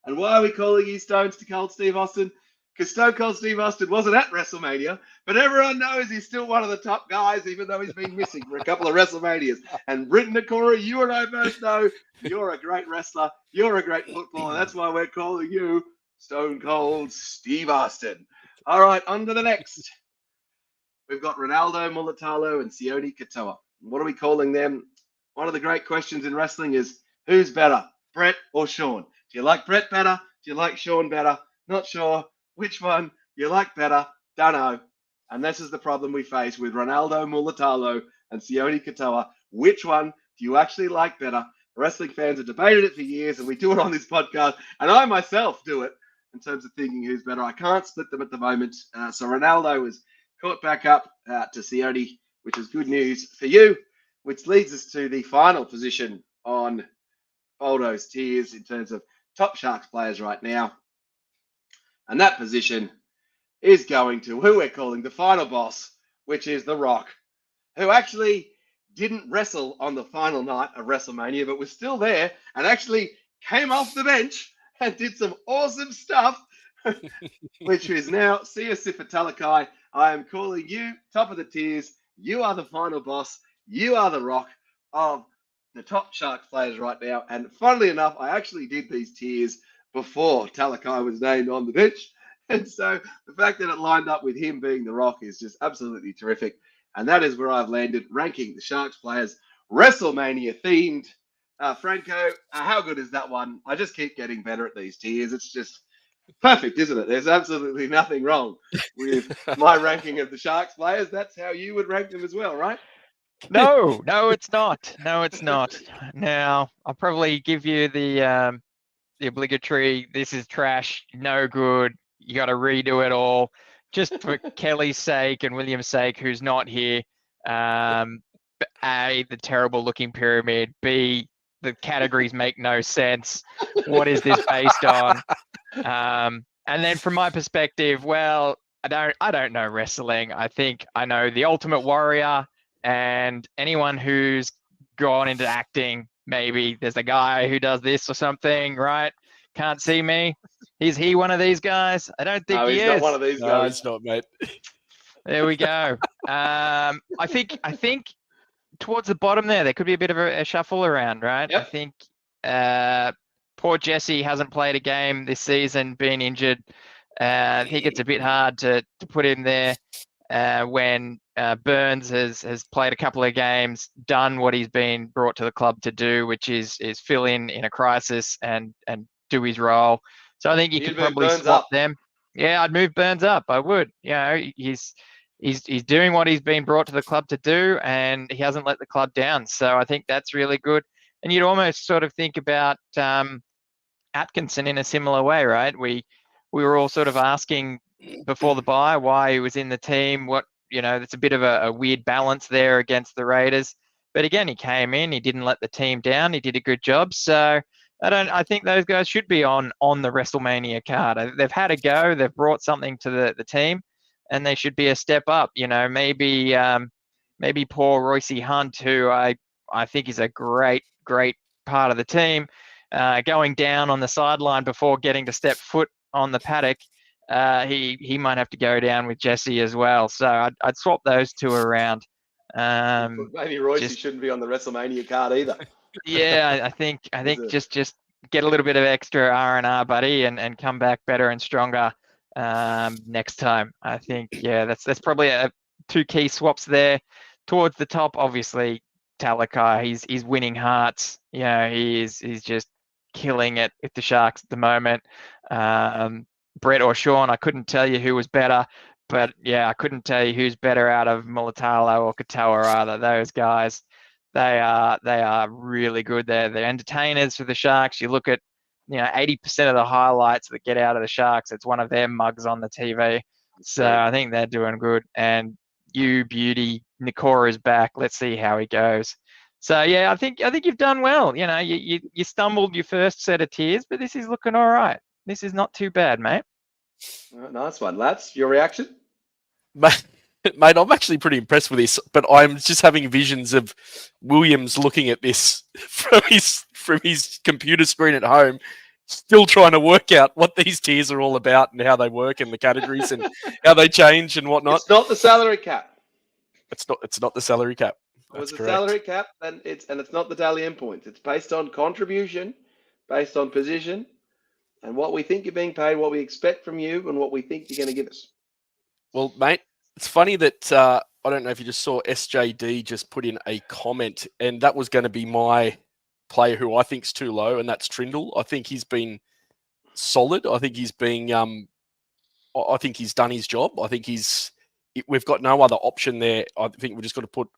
And why are we calling you Stone Cold Steve Austin? Because Stone Cold Steve Austin wasn't at WrestleMania, but everyone knows he's still one of the top guys, even though he's been missing for a couple of WrestleManias. And Britton Nakora, you and I both know you're a great wrestler, you're a great footballer. That's why we're calling you Stone Cold Steve Austin. All right, on to the next. We've got Ronaldo Mulitalo and Sione Katoa. What are we calling them? One of the great questions in wrestling is, who's better, Brett or Sean? Do you like Brett better? Do you like Sean better? Not sure. Which one you like better? Don't know. And this is the problem we face with Ronaldo Mulitalo and Sione Katoa. Which one do you actually like better? Wrestling fans have debated it for years, and we do it on this podcast, and I myself do it in terms of thinking who's better. I can't split them at the moment. So Ronaldo is caught back up to Sione, which is good news for you, which leads us to the final position on Boldo's tiers in terms of top Sharks players right now. And that position is going to who we're calling the final boss, which is The Rock, who actually didn't wrestle on the final night of WrestleMania, but was still there and actually came off the bench and did some awesome stuff, which is now Sia Sifatalakai. I am calling you top of the tiers. You are the final boss. You are The Rock of the top Sharks players right now. And funnily enough, I actually did these tiers before Talakai was named on the bench. And so the fact that it lined up with him being The Rock is just absolutely terrific. And that is where I've landed, ranking the Sharks players WrestleMania themed. Franco, how good is that one? I just keep getting better at these tiers. It's just perfect, isn't it? There's absolutely nothing wrong with my ranking of the Sharks players. That's how you would rank them as well, right? No, it's not. No, it's not. Now, I'll probably give you the obligatory, this is trash, no good, you got to redo it all, just for Kelly's sake and William's sake, who's not here. A, the terrible looking pyramid. B, the categories make no sense. What is this based on? And then from my perspective, well, I don't know wrestling. I think I know the Ultimate Warrior and anyone who's gone into acting. Maybe there's a guy who does this or something, right? Can't see me. Is he one of these guys? I don't think he is. No, he's not one of these guys. No, he's not, mate. There we go. I think towards the bottom there could be a bit of a shuffle around, right? Yep. I think poor Jesse hasn't played a game this season, been injured. I think it's a bit hard to put him there when Burns has played a couple of games, done what he's been brought to the club to do, which is fill in a crisis and do his role. So I think you could probably swap them. Yeah, I'd move Burns up. I would. You know, he's doing what he's been brought to the club to do, and he hasn't let the club down. So I think that's really good. And you'd almost sort of think about Atkinson in a similar way, right? We were all sort of asking before the bye why he was in the team. It's a bit of a weird balance there against the Raiders. But again, he came in, he didn't let the team down, he did a good job. So I think those guys should be on the WrestleMania card. They've had a go, they've brought something to the team, and they should be a step up. Maybe maybe poor Royce Hunt, who I think is a great part of the team, going down on the sideline before getting to step foot on the paddock. He might have to go down with Jesse as well. So I'd swap those two around. Maybe Royce shouldn't be on the WrestleMania card either. Yeah, I think just get a little bit of extra R&R, buddy, and come back better and stronger next time. I think, yeah, that's probably two key swaps there. Towards the top, obviously, Talakai, he's winning hearts. You know, he's just killing it with the Sharks at the moment. Brett or Sean, I couldn't tell you who was better, but yeah, I couldn't tell you who's better out of Mulatalo or Katoa either. Those guys, they are really good. They're entertainers for the Sharks. You look at 80% of the highlights that get out of the Sharks, it's one of their mugs on the TV. So I think they're doing good. And you beauty, Nikora's back. Let's see how he goes. So yeah, I think you've done well. You know, you stumbled your first set of tiers, but this is looking all right. This is not too bad, mate. Nice one, Lats. Your reaction? Mate, I'm actually pretty impressed with this, but I'm just having visions of Williams looking at this from his computer screen at home, still trying to work out what these tiers are all about and how they work and the categories and how they change and whatnot. It's not the salary cap. It's not the salary cap. It was the salary cap, and it's not the daily endpoint. It's based on contribution, based on position, and what we think you're being paid, what we expect from you, and what we think you're going to give us. Well, mate, it's funny that I don't know if you just saw SJD just put in a comment, and that was going to be my player who I think's too low, and that's Trindle. I think he's been solid. I think he's been. I think he's done his job. I think we've got no other option there. I think we've just got to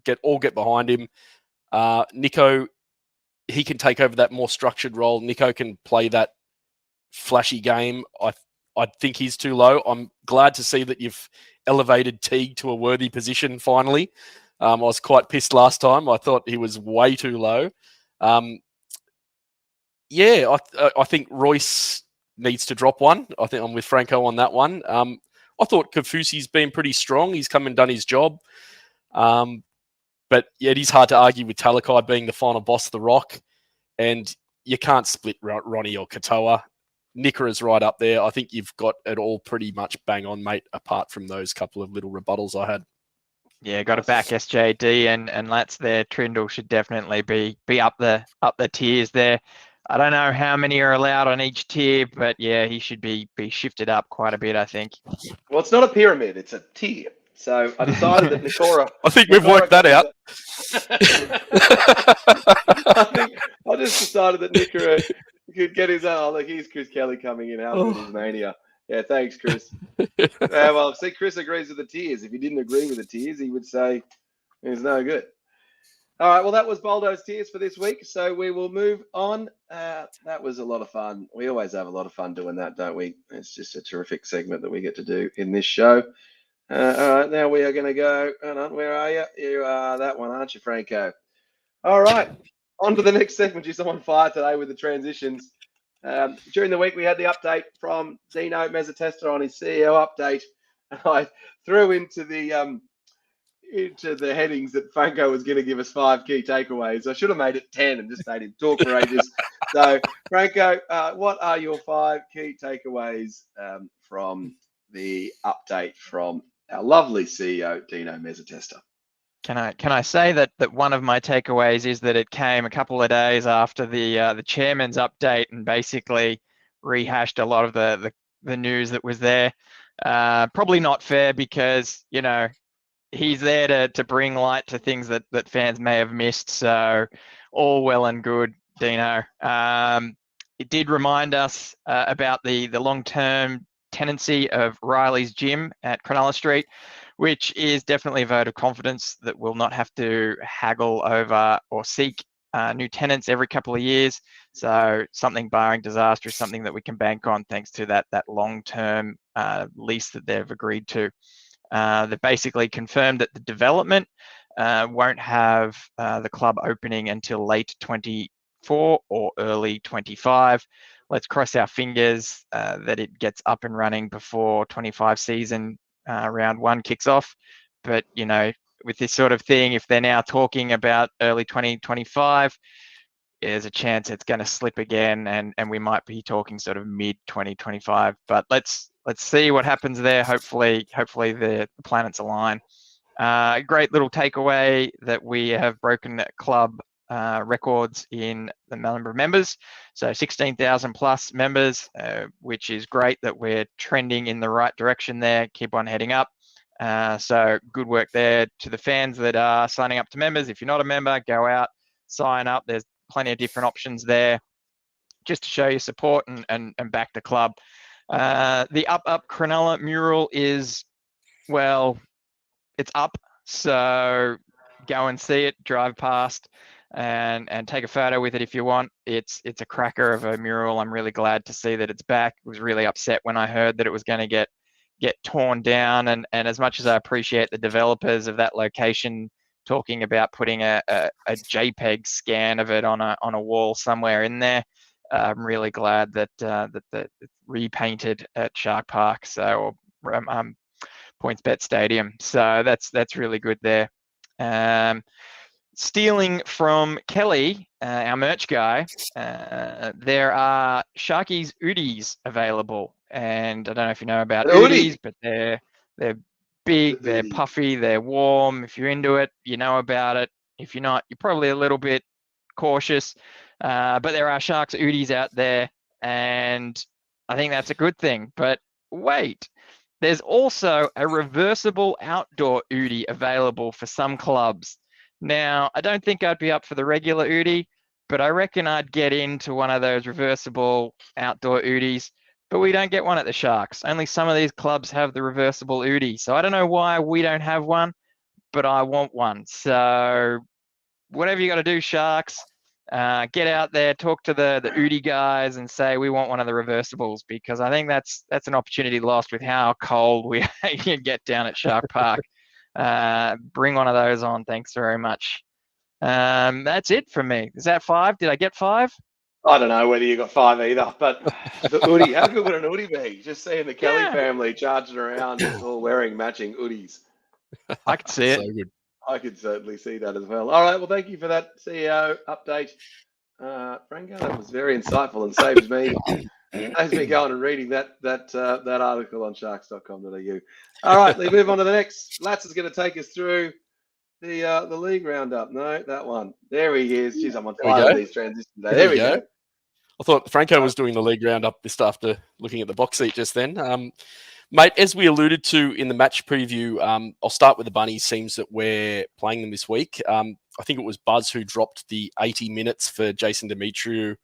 get behind him. Nico, he can take over that more structured role. Nico can play that flashy game. I think he's too low. I'm glad to see that you've elevated Teague to a worthy position finally. I was quite pissed last time. I thought he was way too low. I think Royce needs to drop one. I think I'm with Franco on that one. I thought Kafusi's been pretty strong. He's come and done his job. But yeah, it is hard to argue with Talakai being the final boss of the Rock. And you can't split Ronnie or Katoa. Nikara's right up there. I think you've got it all pretty much bang on, mate, apart from those couple of little rebuttals I had. Yeah, got to back SJD and Lats there. Trindle should definitely be up the tiers there. I don't know how many are allowed on each tier, but yeah, he should be shifted up quite a bit, I think. Well, it's not a pyramid, it's a tier. So I decided that Nikora... I think we've worked that out. I just decided that Nikora could get his own... Oh, look, here's Chris Kelly coming in. How good is Mania? Yeah, thanks, Chris. Well, see, Chris agrees with the tiers. If he didn't agree with the tiers, he would say it's no good. All right, well, that was Boldo's tiers for this week. So we will move on. That was a lot of fun. We always have a lot of fun doing that, don't we? It's just a terrific segment that we get to do in this show. All right, now we are going to go. Hold on, where are you? You are that one, aren't you, Franco? All right, on to the next segment. You're on fire today with the transitions. During the week, we had the update from Dino Mezzatesta on his CEO update. I threw into the headings that Franco was going to give us 5 key takeaways. I should have made it 10 and just made him talk for ages. So, Franco, what are your 5 key takeaways from the update from our lovely CEO, Dino Mezzatesta? Can I say that one of my takeaways is that it came a couple of days after the chairman's update and basically rehashed a lot of the news that was there. Probably not fair because, he's there to bring light to things that fans may have missed. So all well and good, Dino. It did remind us about the long-term tenancy of Riley's gym at Cronulla Street, which is definitely a vote of confidence that we'll not have to haggle over or seek new tenants every couple of years. So something barring disaster is something that we can bank on thanks to that long-term lease that they've agreed to. They basically confirmed that the development won't have the club opening until late 24 or early 25. Let's cross our fingers that it gets up and running before 25 season round 1 kicks off. But, with this sort of thing, if they're now talking about early 2025, there's a chance it's going to slip again, and we might be talking sort of mid 2025. But let's see what happens there. Hopefully the planets align. Great little takeaway that we have broken club records in the number of members, so 16,000 plus members, which is great that we're trending in the right direction there. Keep on heading up. So good work there to the fans that are signing up to members. If you're not a member, go out, sign up. There's plenty of different options there just to show your support and back the club. The Up Cronulla mural is, well, it's up, so go and see it, drive past and take a photo with it if you want. It's a cracker of a mural. I'm really glad to see that it's back. I was really upset when I heard that it was going to get torn down, and as much as I appreciate the developers of that location talking about putting a JPEG scan of it on a wall somewhere in there, I'm really glad that it's repainted at Shark Park, so PointsBet Stadium. So that's really good there. Stealing from Kelly, our merch guy, there are Sharkies Oodies available, and I don't know if you know about Oodies, but they're big, they're puffy, they're warm. If you're into it, you know about it. If you're not, you're probably a little bit cautious. But there are Sharks Oodies out there, and I think that's a good thing. But wait, there's also a reversible outdoor Oodie available for some clubs. Now, I don't think I'd be up for the regular Oodie, but I reckon I'd get into one of those reversible outdoor Oodies. But we don't get one at the Sharks. Only some of these clubs have the reversible Oodie. So I don't know why we don't have one, but I want one. So whatever you got to do, Sharks, get out there, talk to the Oodie guys and say we want one of the reversibles, because I think that's an opportunity lost with how cold we get down at Shark Park. Bring one of those on. Thanks very much. That's it from me. Is that 5? Did I get 5? I don't know whether you got 5 either, but the Oodie, how good would an Oodie be? Just seeing the Kelly family charging around, just all wearing matching Oodies. I could see it. So good. I could certainly see that as well. All right, well, thank you for that CEO update, Franco. That was very insightful and saves me going and reading that article on sharks.com.au. All right, let's move on to the next. Lats is going to take us through the league roundup. No, that one. There he is. Jeez, I'm on fire with these transitions. There we go. I thought Franco was doing the league roundup just after looking at the box seat just then. Mate, as we alluded to in the match preview, I'll start with the Bunnies. Seems that we're playing them this week. I think it was Buzz who dropped the 80 minutes for Jason Demetriou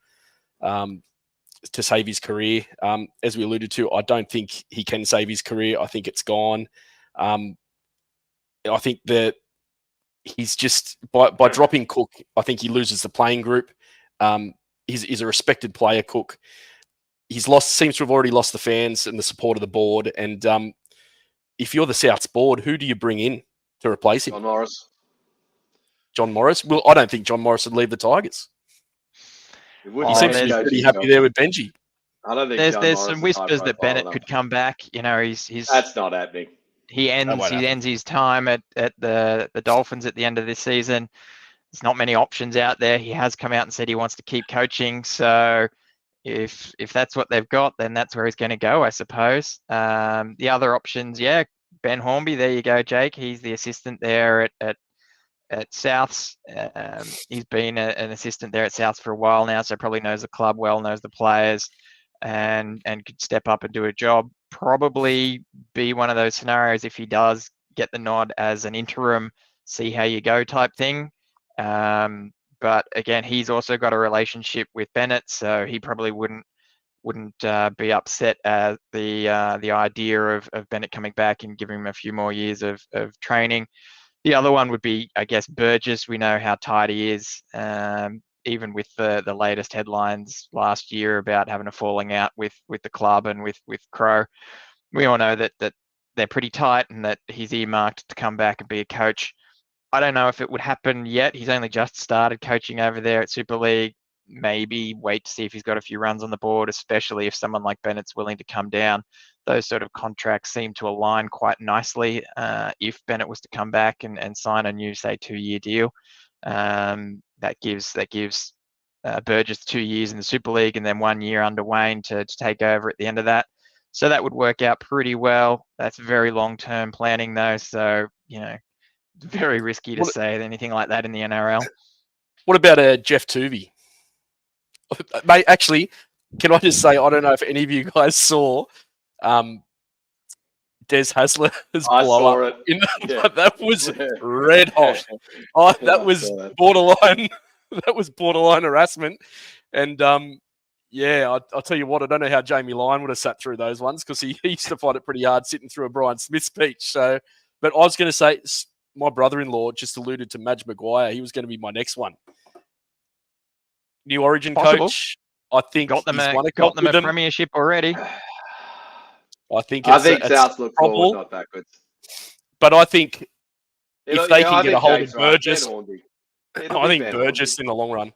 to save his career. As we alluded to, I don't think he can save his career. I think it's gone. I think that he's just, by dropping Cook, I think he loses the playing group. He's a respected player, Cook. Seems to have already lost the fans and the support of the board. And if you're the Souths board, who do you bring in to replace him? John Morris? Well, I don't think John Morris would leave the Tigers. He seems to be pretty happy there with Benji. I don't think there's some whispers that Bennett could come back. You know, he's that's not happening. He ends his time at the Dolphins at the end of this season. There's not many options out there. He has come out and said he wants to keep coaching. So if that's what they've got, then that's where he's going to go, I suppose. The other options, Ben Hornby. There you go, Jake. He's the assistant there at Souths. He's been an assistant there at Souths for a while now, so probably knows the club well, knows the players, and could step up and do a job. Probably be one of those scenarios if he does get the nod as an interim, see how you go type thing. But again, he's also got a relationship with Bennett, so he probably wouldn't be upset at the idea of Bennett coming back and giving him a few more years of training. The other one would be, I guess, Burgess. We know how tight he is, even with the latest headlines last year about having a falling out with the club and with Crow. We all know that they're pretty tight and that he's earmarked to come back and be a coach. I don't know if it would happen yet. He's only just started coaching over there at Super League. maybe wait to see if he's got a few runs on the board, especially if someone like Bennett's willing to come down. Those sort of contracts seem to align quite nicely if Bennett was to come back and sign a new, say, 2-year deal. That gives Burgess 2 years in the Super League and then 1 year under Wayne to take over at the end of that. So that would work out pretty well. That's very long-term planning, though. So, very risky to say anything like that in the NRL. What about Jeff Tuvey? Mate, actually, can I just say, I don't know if any of you guys saw Des Hasler's blow up. That was red hot. That was borderline. That was borderline harassment. And I'll tell you what, I don't know how Jamie Lyon would have sat through those ones because he used to find it pretty hard sitting through a Brian Smith speech. So, but I was going to say, my brother-in-law just alluded to Madge Maguire. He was going to be my next one. New Origin coach. I think got them a premiership already. I think Souths look forward, not backwards. But I think if they can get a hold of Burgess, I think Burgess in the long run.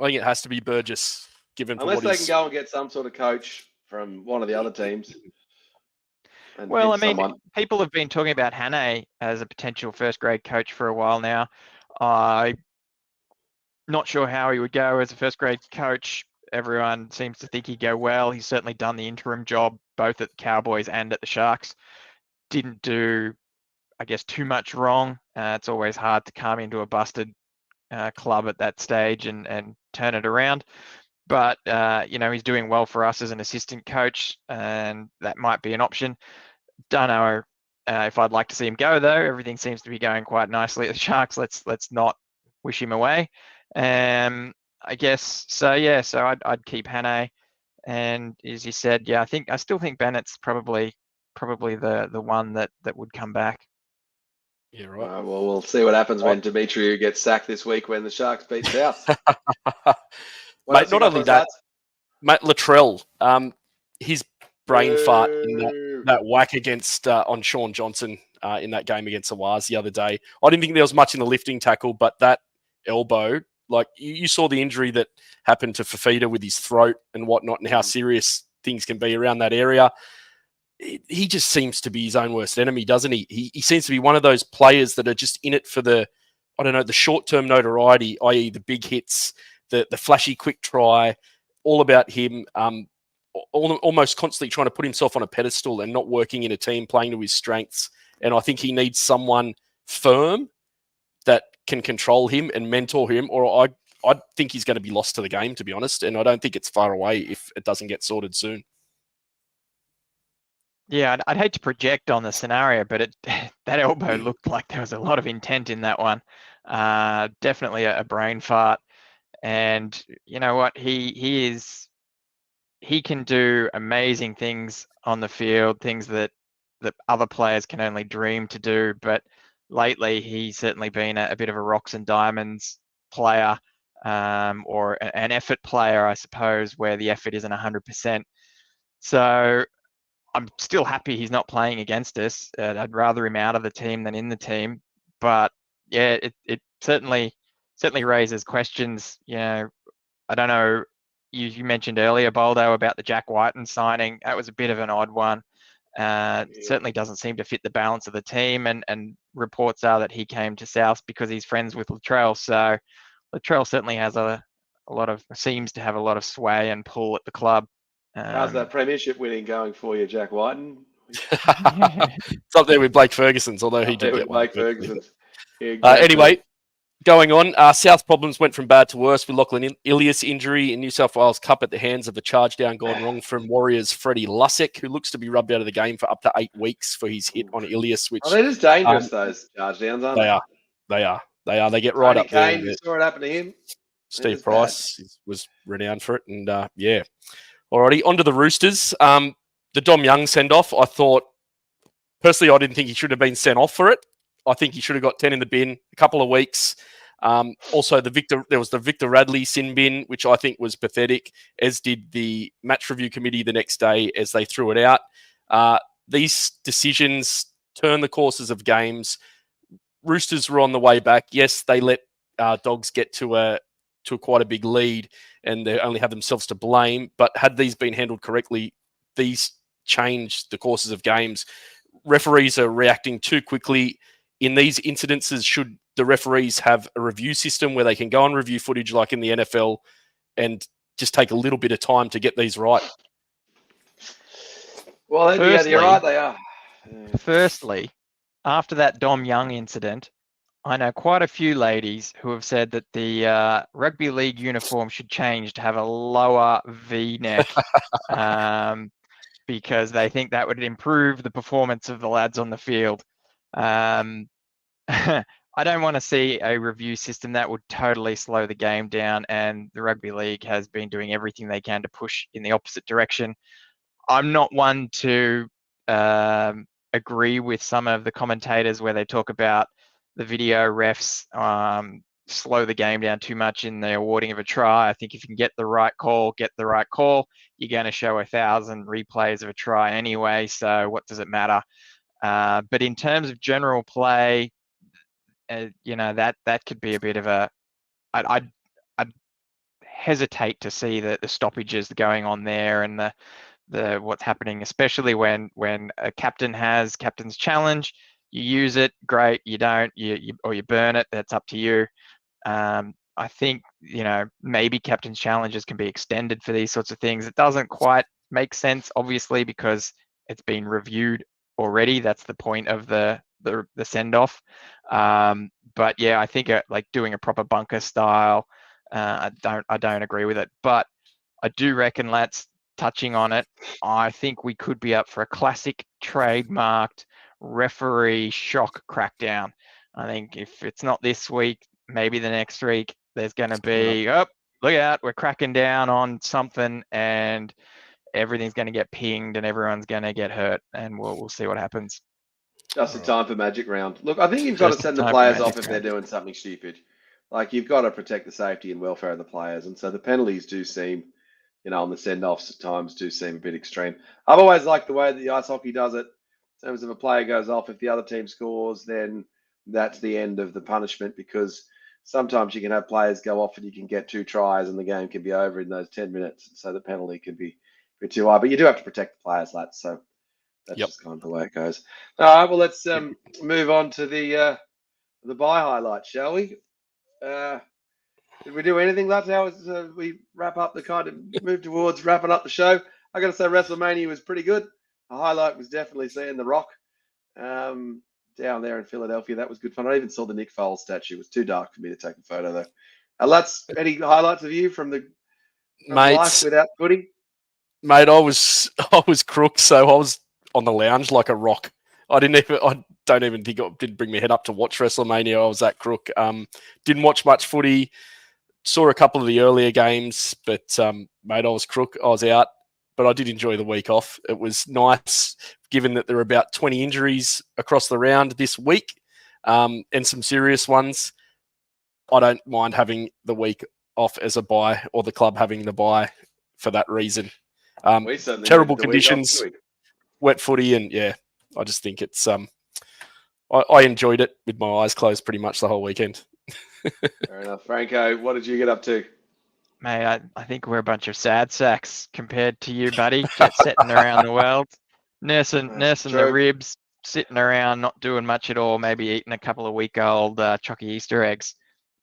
I think it has to be Burgess, unless they can go and get some sort of coach from one of the other teams. Well, I mean, people have been talking about Hannay as a potential first-grade coach for a while now. I'm not sure how he would go as a first-grade coach. Everyone seems to think he'd go well. He's certainly done the interim job, both at the Cowboys and at the Sharks. Didn't do, I guess, too much wrong. It's always hard to come into a busted club at that stage and turn it around. But, he's doing well for us as an assistant coach, and that might be an option. Don't know if I'd like to see him go, though. Everything seems to be going quite nicely at the Sharks. Let's not wish him away. I guess so. Yeah. So I'd keep Hannay, and as you said, I still think Bennett's probably the one that would come back. Yeah, right. Well, we'll see what happens when Demetriou gets sacked this week when the Sharks beat South. Mate, not only that, Matt Latrell, his brain fart in that whack against on Sean Johnson in that game against the Wars the other day. I didn't think there was much in the lifting tackle, but that elbow, like you saw the injury that happened to Fafita with his throat and whatnot, and how serious things can be around that area. He just seems to be his own worst enemy, doesn't he? He seems to be one of those players that are just in it for the short-term notoriety, i.e. the big hits, the flashy quick try, all about him, almost constantly trying to put himself on a pedestal and not working in a team, playing to his strengths. And I think he needs someone firm that can control him and mentor him, or I think he's going to be lost to the game, to be honest. And I don't think it's far away if it doesn't get sorted soon. Yeah, I'd hate to project on the scenario, but that elbow looked like there was a lot of intent in that one. Definitely a brain fart. And you know what? He can do amazing things on the field, things that other players can only dream to do. But lately, he's certainly been a bit of a rocks and diamonds player, or an effort player, I suppose, where the effort isn't 100%. So I'm still happy he's not playing against us. I'd rather him out of the team than in the team. But yeah, it certainly raises questions. I don't know. You mentioned earlier, Boldo, about the Jack Whiten signing. That was a bit of an odd one. Certainly doesn't seem to fit the balance of the team. And reports are that he came to South because he's friends with Latrell. So Latrell certainly has seems to have a lot of sway and pull at the club. How's that premiership winning going for you, Jack Whiten? It's up there with Blake Ferguson's, although he did get one. Blake Ferguson's. Exactly. Anyway, going on, South's problems went from bad to worse with Lachlan Ilias injury in New South Wales Cup at the hands of a charge down gone wrong from Warriors Freddie Lussick, who looks to be rubbed out of the game for up to 8 weeks for his hit on Ilias. Which they're just dangerous, those charge downs, aren't they? They are. They get right up there. You saw it happen to him. Steve Price was renowned for it, and yeah. Alrighty, on to the Roosters. The Dom Young send-off, I thought, personally, I didn't think he should have been sent off for it. I think he should have got 10 in the bin, a couple of weeks. Also, there was the Victor Radley sin bin, which I think was pathetic, as did the match review committee the next day as they threw it out. These decisions turn the courses of games. Roosters were on the way back. Yes, they let Dogs get to a to quite a big lead, and they only have themselves to blame. But had these been handled correctly, these change the courses of games. Referees are reacting too quickly. In these incidences, should the referees have a review system where they can go and review footage like in the NFL and just take a little bit of time to get these right? Well, yeah, you're right, they are. Firstly, after that Dom Young incident, I know quite a few ladies who have said that the rugby league uniform should change to have a lower V-neck because they think that would improve the performance of the lads on the field. I don't want to see a review system that would totally slow the game down, and the rugby league has been doing everything they can to push in the opposite direction. I'm not one to agree with some of the commentators where they talk about the video refs slow the game down too much in the awarding of a try. I think if you can get the right call, you're going to show 1,000 replays of a try anyway, so what does it matter? But in terms of general play, that could be a bit of a. I'd hesitate to see the stoppages going on there and the what's happening, especially when a captain has captain's challenge. You use it, great. You don't, or you burn it. That's up to you. I think maybe captain's challenges can be extended for these sorts of things. It doesn't quite make sense, obviously, because it's been reviewed already. That's the point of the send off. But yeah, I think like doing a proper bunker style, I don't agree with it. But I do reckon, let's touching on it, I think we could be up for a classic trademarked referee shock crackdown. I think if it's not this week, maybe the next week, there's going to be, look out, we're cracking down on something, and everything's going to get pinged and everyone's going to get hurt, and we'll see what happens. Just in time for Magic Round. Look, I think you've got to send the players off if they're doing something stupid. Like, you've got to protect the safety and welfare of the players. And so the penalties do seem, on the send-offs at times do seem a bit extreme. I've always liked the way that the ice hockey does it. In terms of a player goes off, if the other team scores, then that's the end of the punishment, because sometimes you can have players go off and you can get 2 tries and the game can be over in those 10 minutes. So the penalty can be a bit too high. But you do have to protect the players, lads. So that's just kind of the way it goes. All right, well, let's move on to the bye highlights, shall we? Did we do anything, lads? How we wrap up move towards wrapping up the show? I got to say, WrestleMania was pretty good. The highlight was definitely seeing The Rock down there in Philadelphia. That was good fun. I even saw the Nick Foles statue. It was too dark for me to take a photo, though. Lads, any highlights of you from life without footy? Mate, I was crook, so I was on the lounge like a rock. I don't even think it did bring my head up to watch WrestleMania. I was that crook. Didn't watch much footy. Saw a couple of the earlier games, but mate, I was crook. I was out, but I did enjoy the week off. It was nice, given that there were about 20 injuries across the round this week, and some serious ones. I don't mind having the week off as a bye, or the club having the bye for that reason. Terrible conditions, wet footy, and yeah, I just think it's I enjoyed it with my eyes closed pretty much the whole weekend. Fair enough. Franco, what did you get up to? Mate, I think we're a bunch of sad sacks compared to you, buddy. Jet setting around the world, nursing the ribs, sitting around, not doing much at all. Maybe eating a couple of week-old Chucky Easter eggs.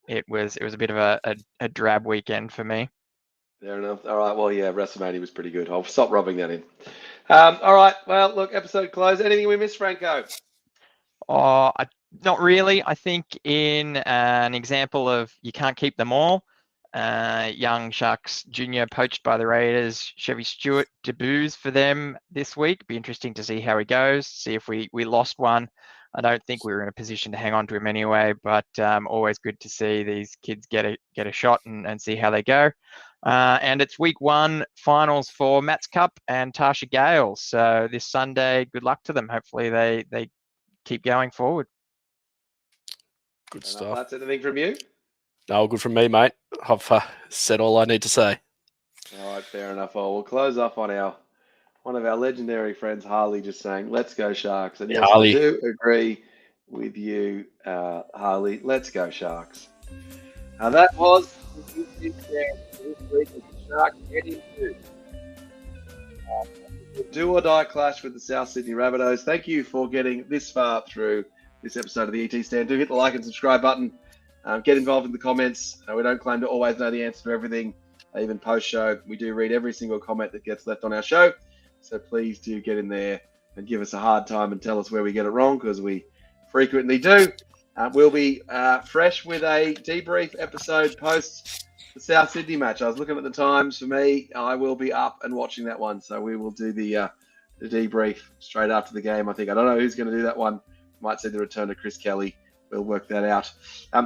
It was a bit of a drab weekend for me. Fair enough. All right. Well, yeah, WrestleMania was pretty good. I'll stop rubbing that in. All right. Well, look, episode closed. Anything we missed, Franco? Not really. I think in an example of you can't keep them all, young Sharks Junior poached by the Raiders, Chevy Stewart debuts for them this week. Be interesting to see how he goes, see if we lost one. I don't think we were in a position to hang on to him anyway, but always good to see these kids get a shot and see how they go. And it's week 1 finals for Matt's Cup and Tasha Gale. So this Sunday, good luck to them. Hopefully they keep going forward. Good stuff. That's anything from you? No, good from me, mate. I've said all I need to say. All right, fair enough. We'll close off on one of our legendary friends, Harley, just saying, "Let's go Sharks." And yes, Harley. I do agree with you, Harley. Let's go Sharks. Now that was ET stand this week as the Sharks head into do or die clash with the South Sydney Rabbitohs. Thank you for getting this far through this episode of the ET Stand. Do hit the like and subscribe button. Get involved in the comments. We don't claim to always know the answer to everything, even post-show. We do read every single comment that gets left on our show. So please do get in there and give us a hard time and tell us where we get it wrong, because we frequently do. We'll be fresh with a debrief episode post the South Sydney match. I was looking at the times. For me, I will be up and watching that one. So we will do the debrief straight after the game, I think. I don't know who's going to do that one. Might see the return of Chris Kelly. We'll work that out.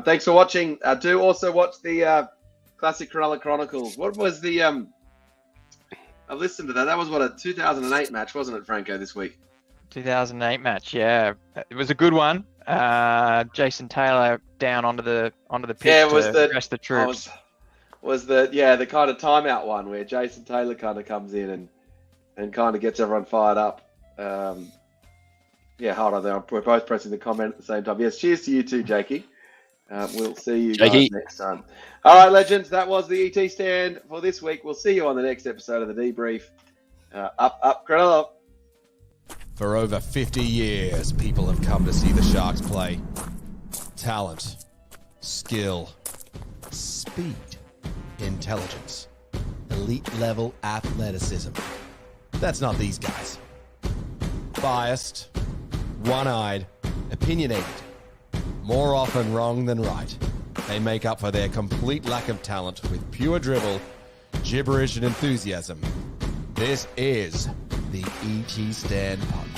Thanks for watching. Do also watch the Classic Cronulla Chronicles. What was the... I listened to that. That was, what, a 2008 match, wasn't it, Franco, this week? 2008 match, yeah. It was a good one. Jason Taylor down onto the pitch to rest the troops. Was the kind of timeout one where Jason Taylor kind of comes in and kind of gets everyone fired up. Hold on there. We're both pressing the comment at the same time. Yes, cheers to you too, Jakey. We'll see you guys next time. All right, legends, that was the ET Stand for this week. We'll see you on the next episode of the debrief. Up, Cronulla. For over 50 years, people have come to see the Sharks play. Talent, skill, speed, intelligence, elite-level athleticism. That's not these guys. Biased, one-eyed, opinionated, more often wrong than right. They make up for their complete lack of talent with pure dribble, gibberish, and enthusiasm. This is the ET Stand Podcast.